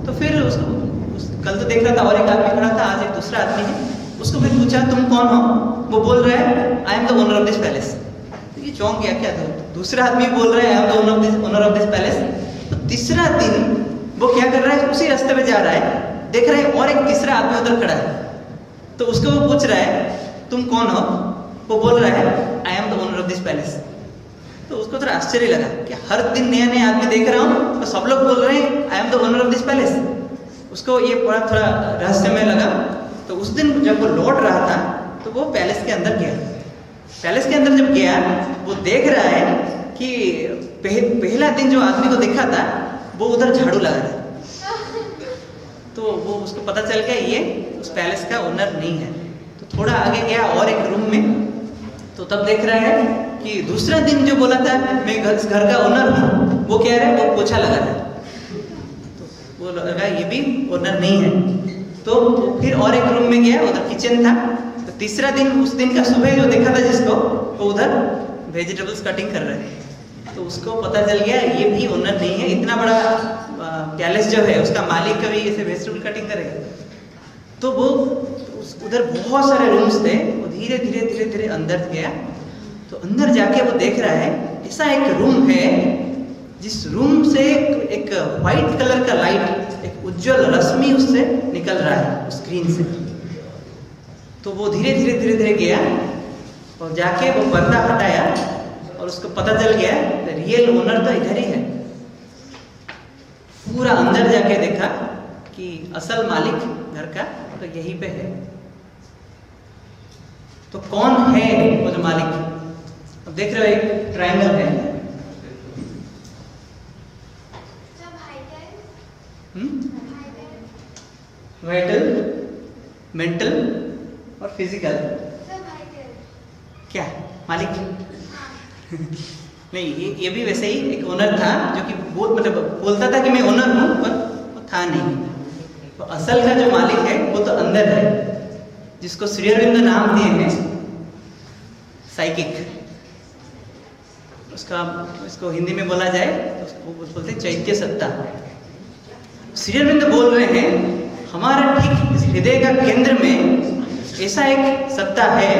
तो फिर उसको कल तो देख रहा था और एक आदमी खड़ा था, आज एक दूसरा आदमी है। उसको फिर पूछा, तुम कौन हो? वो बोल रहा है, I am the owner of this palace. तो ये चौंक गया, क्या था? दूसरा आदमी बोल रहा है, I am the owner of this palace. तो तीसरा दिन वो क्या कर रहा है, उसी रास्ते पे जा रहा है, देख रहा है और एक तीसरा आदमी उधर खड़ा है। तो उसको वो पूछ रहा है, तुम कौन हो? वो बोल रहा है, I am the owner of this palace. तो उसको थोड़ा आश्चर्य लगा कि हर दिन नया नया आदमी देख रहा हूँ, तो सब लोग बोल रहे हैं I am the owner of this palace. उसको ये थोड़ा रहस्यमय लगा। तो उस दिन जब वो लौट रहा था, तो वो पैलेस के अंदर गया। पैलेस के अंदर जब गया, वो देख रहा है कि पहला दिन जो आदमी को देखा था, वो उधर झाड़ू लगा रहा है। तो वो उसको पता चल गया ये उस पैलेस का ओनर नहीं है। तो थोड़ा आगे गया और एक रूम में, तो तब देख रहा है कि दूसरा दिन जो बोला था मैं इस घर का ओनर हूँ, वो कह रहा है वो पोछा लगा रहा है। तो वो लगा ये भी ओनर नहीं है। तो फिर और एक रूम में गया, उधर किचन था। तो तीसरा दिन, उस दिन का सुबह जो देखा था जिसको, वो उधर वेजिटेबल्स कटिंग कर रहे हैं। तो उसको पता चल गया ये भी ओनर नहीं है। इतना बड़ा पैलेस जो है, उसका मालिक कभी ऐसे वेजिटेबल कटिंग करेगा? तो वो उधर बहुत सारे रूम्स थे। वो धीरे धीरे धीरे धीरे अंदर गया। तो अंदर जाके वो देख रहा है ऐसा एक रूम है जिस रूम से एक वाइट कलर का लाइट, एक उज्जवल रश्मि उससे निकल रहा है उस स्क्रीन से। तो वो धीरे धीरे धीरे धीरे गया और जाके वो पर्दा हटाया और उसको पता चल गया रियल ओनर तो इधर ही है। पूरा अंदर जाके देखा कि असल मालिक घर का तो यहीं पे है। तो कौन है वो जो मालिक? अब देख रहे हो एक ट्रायंगल है। वाइटल, मेंटल और फिजिकल। सब vital। क्या मालिक? हाँ। नहीं, ये भी वैसे ही एक ओनर था जो कि बहुत मतलब बोलता था कि मैं ओनर हूँ, पर वो था नहीं। तो असल का जो मालिक है वो तो अंदर है, जिसको श्री अरविंद नाम दिए हैं साइकिक। उसका इसको हिंदी में बोला जाए तो उसको बोलते हैं चैत्य सत्ता। श्री अरविंद बोल रहे हैं हमारा ठीक इस हृदय का केंद्र में ऐसा एक सत्ता है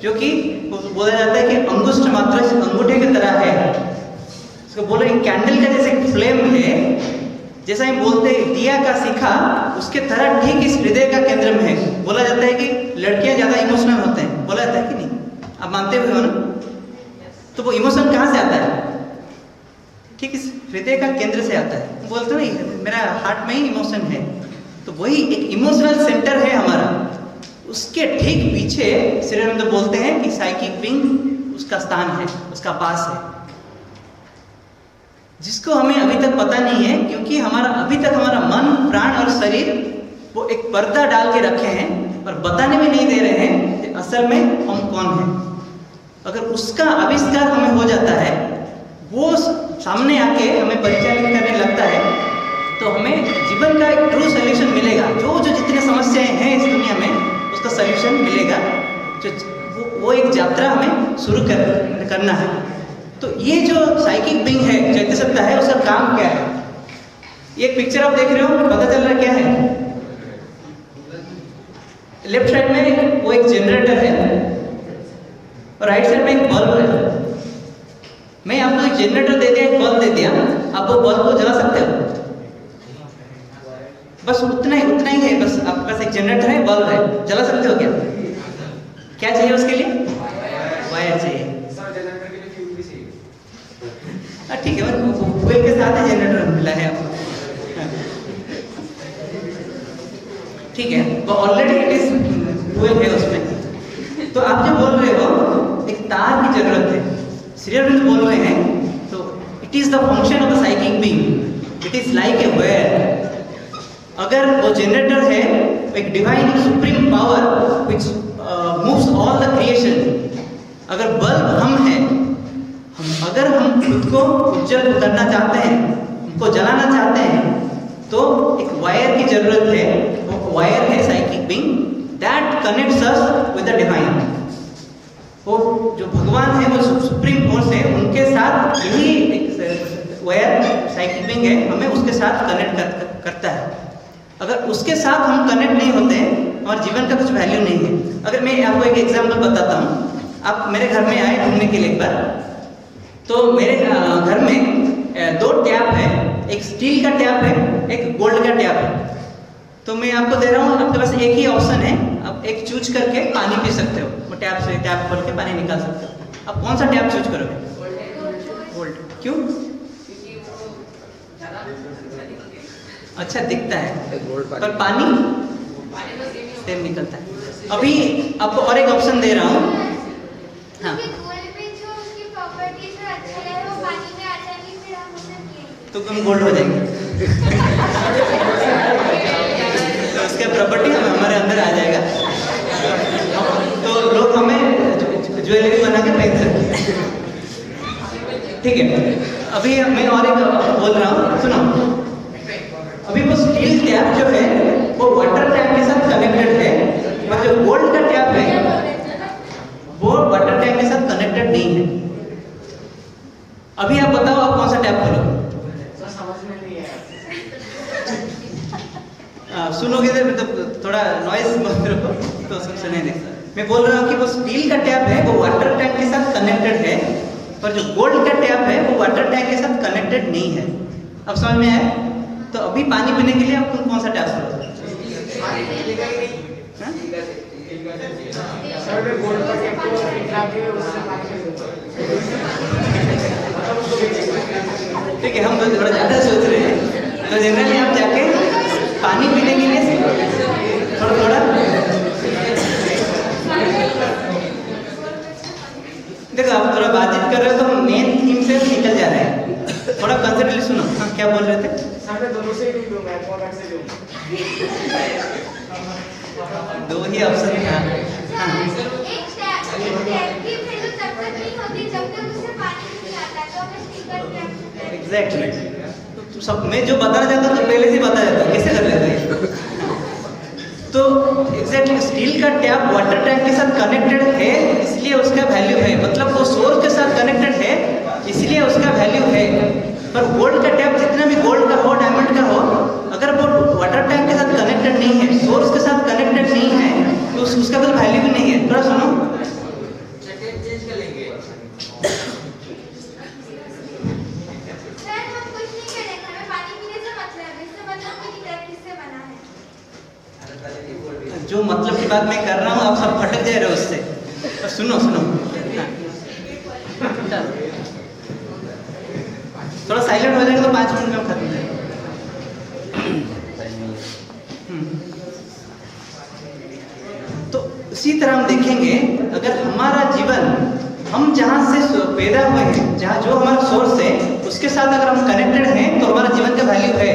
जो कि बोला जाता है कि अंगुष्ठ मात्र अंगूठे की तरह है। इसको बोल रहे हैं कैंडल का जैसे फ्लेम है, जैसा हम बोलते हैं दिया का शिखा, उसके तरह ठीक इस हृदय का केंद्र में है। बोला जाता है कि लड़कियां ज्यादा इमोशनल होते हैं, बोला जाता है कि नहीं? आप मानते हुए हो ना? तो वो इमोशन कहाँ से आता है? ठीक इस हृदय का केंद्र से आता है। बोलते नहीं मेरा हार्ट में ही इमोशन है, तो वही एक इमोशनल सेंटर है हमारा। उसके ठीक पीछे श्री अरविंद बोलते हैं कि साइकिक विंग उसका स्थान है, उसका पास है, जिसको हमें अभी तक पता नहीं है, क्योंकि अभी तक हमारा मन, प्राण और शरीर वो एक पर्दा डाल के रखे हैं, पर बताने में नहीं दे रहे हैं कि असल में हम कौन हैं। अगर उसका आविष्कार हमें हो जाता है, वो सामने आके हमें परिचालित करने लगता है, तो हमें जीवन का एक ट्रू सोल्यूशन मिलेगा। जो जितने समस्याएं हैं इस दुनिया में, उसका सोल्यूशन मिलेगा। वो एक यात्रा हमें शुरू करना है। तो ये जो साइकिक बिंग है, चैत्य सत्ता है, उसका काम क्या है? ये एक पिक्चर आप देख रहे हो, पता चल रहा है क्या है? लेफ्ट साइड में वो एक जनरेटर है और राइट साइड में एक बल्ब है। मैं आपको एक जनरेटर दे दिया, एक बल्ब दे दिया, आप वो बल्ब को जला सकते हो? बस उतना ही है। बस आपके पास एक जनरेटर है, बल्ब है, जला सकते हो क्या? क्या चाहिए उसके लिए? वायर चाहिए। ठीक है, फ्यूल के साथ ही जनरेटर मिला है आपको। ठीक है, वो ऑलरेडी इट इज फ्यूल है उसमें। तो आप जो बोल रहे हो एक तार की जरूरत है, श्री अरविंद बोल रहे हैं, तो it is the function of the psychic being, it is like a wire. अगर वो जनरेटर है, एक divine supreme power which moves all the creation. अगर बल्ब हम हैं, अगर हम खुद को उज्जवल करना चाहते हैं, उनको जलाना चाहते हैं, तो एक वायर की जरूरत है। वो वायर है psychic being that connects us with the divine. वो जो भगवान है, वो सुप्रीम फोर्स है, उनके साथ यही एक वायर साइकिक बीइंग है, हमें उसके साथ कनेक्ट करता है। अगर उसके साथ हम कनेक्ट नहीं होते हैं, हमारे जीवन का कुछ वैल्यू नहीं है। अगर मैं आपको एक एग्जांपल बताता हूँ, आप मेरे घर में आए घूमने के लिए एक बार, तो मेरे घर में 2 टैप है, एक स्टील का टैप है, एक गोल्ड का टैप है। तो मैं आपको दे रहा हूँ, आपके पास एक ही ऑप्शन है, आप एक चूज करके पानी पी सकते हो। वो टैप से टैप खोल के पानी निकाल सकते हो। आप कौन सा टैप चूज करोगे? गोल्ड। क्यों? अच्छा दिखता है, पर पानी सेम निकलता है। अभी आपको और एक ऑप्शन दे रहा हूँ। हाँ, तो तुम गोल्ड हो जाएंगे। तो उसका प्रॉपर्टी हमारे अंदर आ जाएगा, तो लोग हमें ज्वेलरी बना के पहन सकते हैं। ठीक है, अभी मैं और एक बोल रहा हूँ, सुनो। अभी वो स्टील टैप जो है वो वाटर टैप के साथ कनेक्टेड है, और जो गोल्ड का टैप है वो वाटर टैप के साथ कनेक्टेड नहीं है। अभी आप बताओ, आप कौन सा टैप खोलोगे? सुनोगे मतलब थोड़ा नॉइस मत रखो तो सुने नहीं। मैं बोल रहा हूँ कि वो स्टील का टैप है, वो वाटर टैंक के साथ कनेक्टेड है, पर जो गोल्ड का टैप है वो वाटर टैंक के साथ कनेक्टेड नहीं है। अब समझ में आया? तो अभी पानी पीने के लिए आप कौन सा टैप करोगे? ठीक है, हम थोड़ा ज़्यादा सोच रहे हैं, तो जनरली आप जाके पानी पीने के लिए थोड़ा देखो, आप थोड़ा बातचीत कर रहे हो तो मेन थीम से निकल जा रहे हैं। थोड़ा कंसर्टली सुनो। हाँ, क्या बोल रहे थे? मैं दोनों से ही लूंगा, कॉन्ट्रैक्ट से लूंगा। दो ही ऑप्शन था। एक टैप की वैल्यू तब तक नहीं होती जब तक उससे पानी नहीं आता, तो हमें स्टिकर टैप से एग्जैक्टली तो सब मैं जो बताना चाहता हूँ तो पहले से बता जाता हूँ, कैसे कर लेते हैं। तो एग्जैक्टली स्टील का टैप वाटर टैंक के साथ कनेक्टेड है, इसलिए उसका वैल्यू है, मतलब वो सोर्स के साथ कनेक्टेड है इसलिए उसका वैल्यू है। पर गोल्ड का टैप जितना भी गोल्ड का हो, डायमंड का हो, अगर वो वाटर टैंक के साथ कनेक्टेड नहीं है, सोर्स के साथ कनेक्टेड नहीं है, तो उसका कोई वैल्यू भी नहीं है। थोड़ा सुनो, चेंज कर लेंगे। सर हम कुछ नहीं करेंगे, हमें पानी पीने से मतलब है, इससे मतलब है कि टैप किससे बना है। जो मतलब की बात मैं कर रहा हूँ आप सब भटक जा रहे हो उससे। तो सुनो सुनो, थोड़ा साइलेंट हो जाएगा तो 5 मिनट में हम खत्म हो जाएंगे। तो इसी तरह हम देखेंगे, अगर हमारा जीवन हम जहाँ से पैदा हुए हैं, जहाँ जो हमारा सोर्स है उसके साथ अगर हम कनेक्टेड हैं तो हमारा जीवन का वैल्यू है।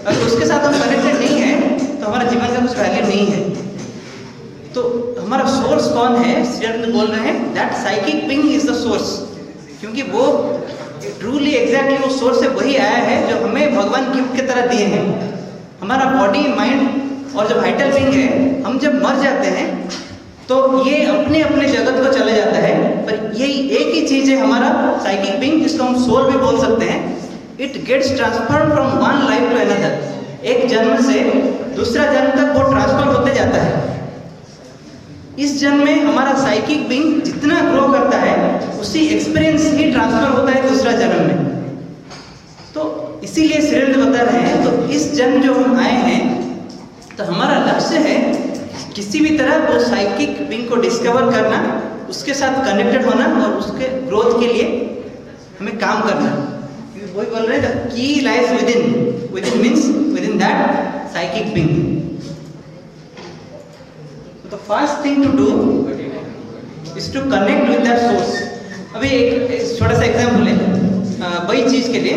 अगर उसके साथ हम कनेक्टेड नहीं है तो हमारा जीवन का कुछ वैल्यू नहीं है। तो हमारा सोर्स कौन है? श्री अरविंद बोल रहे हैं that psychic being is the source, क्योंकि वो ट्रूली एग्जैक्टली वो सोर्स से वही आया है जो हमें भगवान गिफ्ट की तरह दिए हैं। हमारा बॉडी, माइंड और जो वाइटल बीइंग है, हम जब मर जाते हैं तो ये अपने अपने जगत को चले जाता है, पर यही एक ही चीज़ है हमारा साइकिक बीइंग, जिसको हम सोल भी बोल सकते हैं। It gets transferred from one life to another, एक जन्म से दूसरा जन्म तक वो ट्रांसफर होते जाता है। इस जन्म में हमारा साइकिक बीइंग जितना ग्रो करता है उसी एक्सपीरियंस ही ट्रांसफर होता है दूसरा जन्म में। तो इसीलिए श्री अरविंद बता रहे हैं, तो इस जन्म जो हम आए हैं तो हमारा लक्ष्य है किसी भी तरह वो साइकिक बीइंग को डिस्कवर करना, उसके साथ कनेक्टेड होना और उसके ग्रोथ के लिए हमें काम करना। वही बोल रहे हैं की lies within, within means within that psychic being. तो first thing to do is to connect with that source. अभी एक छोटा सा एग्जाम्पल है वही चीज़ के लिए।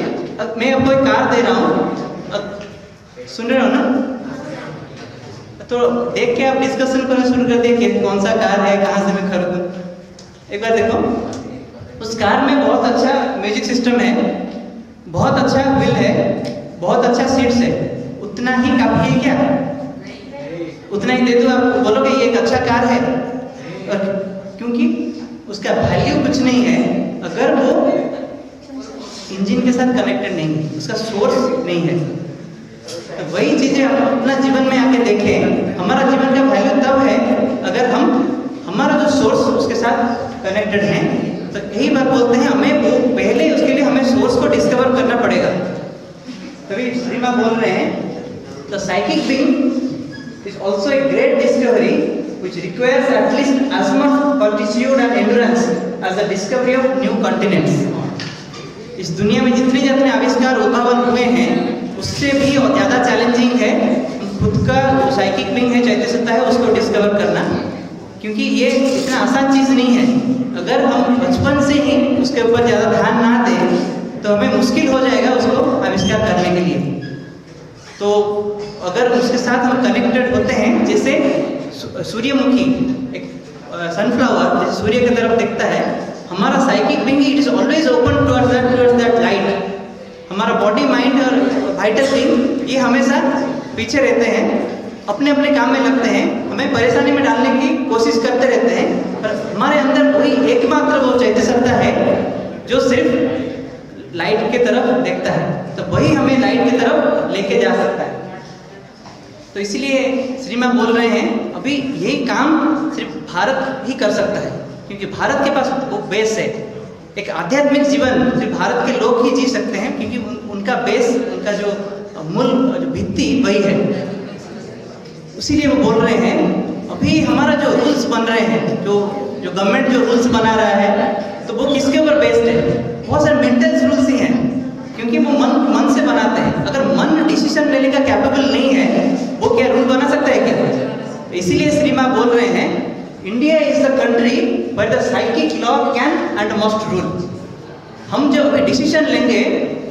मैं आपको एक कार दे रहा हूँ, सुन रहे हो ना? तो देख के आप डिस्कशन करना शुरू कर दिए कि कौन सा कार है, कहाँ से मैं खरीदूँ। एक बार देखो, उस कार में बहुत अच्छा म्यूजिक सिस्टम है, बहुत अच्छा व्हील है, बहुत अच्छा सीट्स है, उतना ही काफ़ी है क्या? उतना ही दे दो, आप बोलोगे ये एक अच्छा कार है? और क्योंकि उसका वैल्यू कुछ नहीं है अगर वो इंजन के साथ कनेक्टेड नहीं है, उसका सोर्स नहीं है। तो वही चीज़ें हम अपना जीवन में आके देखें, हमारा जीवन का वैल्यू तब है अगर हम हमारा जो सोर्स उसके साथ कनेक्टेड हैं। तो यही बात बोलते हैं, हमें वो पहले उसके लिए हमें सोर्स को डिस्कवर करना पड़ेगा। तभी श्री माँ बोल रहे हैं the psychic being is also a great discovery which requires at least as much fortitude and endurance as the discovery of new continents. इस दुनिया में जितने जितने आविष्कार उद्भावन हुए हैं उससे भी ज़्यादा चैलेंजिंग है खुद का जो साइकिक बीइंग है, चैत्य सत्ता है, उसको डिस्कवर करना, क्योंकि ये इतना आसान चीज़ नहीं है। अगर हम बचपन से ही उसके ऊपर ज़्यादा ध्यान ना दें तो हमें मुश्किल हो जाएगा उसको आविष्कार करने के लिए। तो अगर उसके साथ हम कनेक्टेड होते हैं, जैसे सूर्यमुखी एक सनफ्लावर जैसे सूर्य की तरफ दिखता है, हमारा psychic being it is always open towards that light. हमारा बॉडी, माइंड और वाइटल बीइंग ये हमेशा पीछे रहते हैं, अपने अपने काम में लगते हैं, हमें परेशानी में डालने की कोशिश करते रहते हैं, पर हमारे अंदर वही एकमात्र वो चैत्य सत्ता है जो सिर्फ लाइट की तरफ देखता है। तो वही हमें लाइट की तरफ लेके जा सकता है। तो इसलिए श्री माँ बोल रहे हैं अभी यही काम सिर्फ भारत ही कर सकता है, क्योंकि भारत के पास वो बेस है। एक आध्यात्मिक जीवन सिर्फ भारत के लोग ही जी सकते हैं, क्योंकि उनका बेस, उनका जो मूल जो भित्ति वही है। इसीलिए वो बोल रहे हैं अभी हमारा जो रूल्स बन रहे हैं, जो गवर्नमेंट जो रूल्स बना रहा है, तो वो किसके ऊपर बेस्ड है? बहुत सारे मेंटल रूल्स ही हैं, क्योंकि वो मन से बनाते हैं। अगर मन डिसीजन लेने का कैपेबल नहीं है, वो क्या रूल बना सकता है क्या? इसीलिए श्री माँ बोल रहे हैं India is the country where the psychic law can and must rule. हम जो डिसीजन लेंगे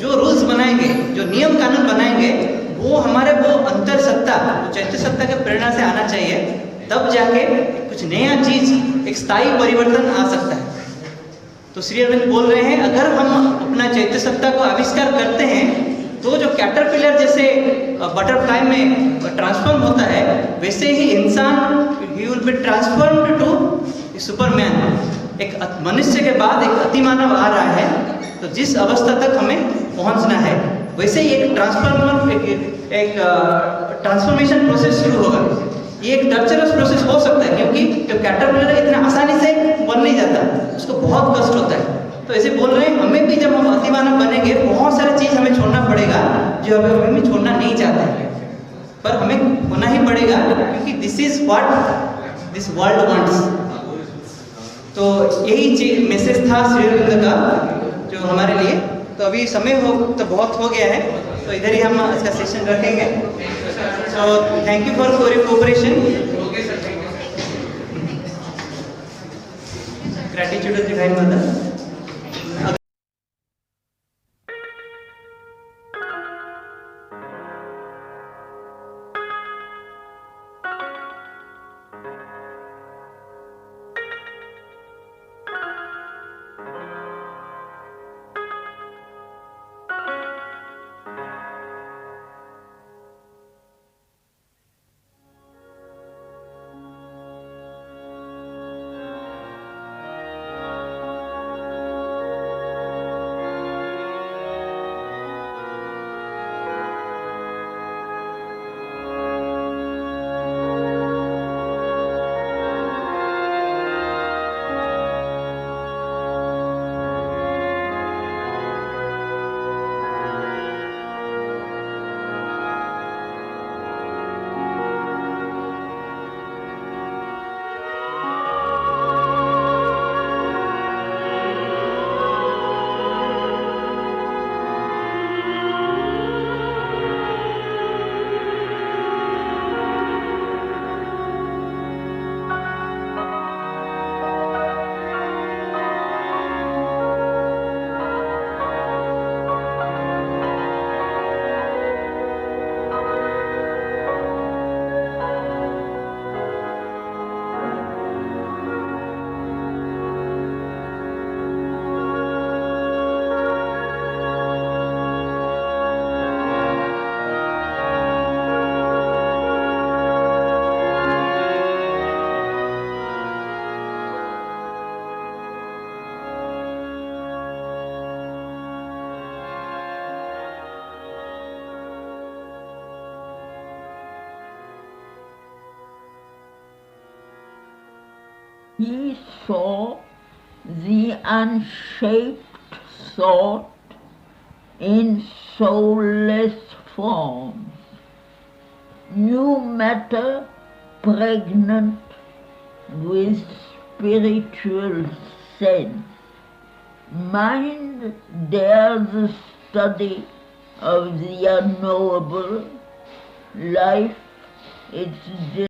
जो रूल्स बनाएंगे, जो नियम कानून बनाएंगे, वो हमारे वो अंतर सत्ता, वो चैत्य सत्ता के प्रेरणा से आना चाहिए, तब जाके कुछ नया चीज, एक स्थायी परिवर्तन आ सकता है। तो श्री अरविंद बोल रहे हैं, अगर हम अपना चैत्य सत्ता को आविष्कार करते हैं तो जो कैटरपिलर जैसे बटरफ्लाई में ट्रांसफॉर्म होता है, वैसे ही इंसान ही will be transformed to superman. एक मनुष्य के बाद एक अतिमानव आ रहा है, तो जिस अवस्था तक हमें पहुंचना है, वैसे ही एक ट्रांसफॉर्मेशन प्रोसेस शुरू होगा। ये एक टर्चरस प्रोसेस हो सकता है, क्योंकि जो कैटरपिलर है इतना आसानी से बन नहीं जाता, उसको बहुत कष्ट होता है। तो ऐसे बोल रहे हैं, हमें भी जब हम अतिमानव बनेंगे, बहुत सारी चीज़ हमें छोड़ना पड़ेगा जो हमें भी छोड़ना नहीं चाहते हैं, पर हमें होना ही पड़ेगा, क्योंकि this is what this world wants. तो यही मैसेज था श्री अरविंद का जो हमारे लिए। तो अभी समय तो बहुत हो गया है, तो इधर ही हम इसका सेशन रखेंगे। So thank you for your cooperation. Gratitude to divine mother. He saw the unshaped thought in soulless forms, new matter pregnant with spiritual sense. Mind dares the study of the unknowable, life its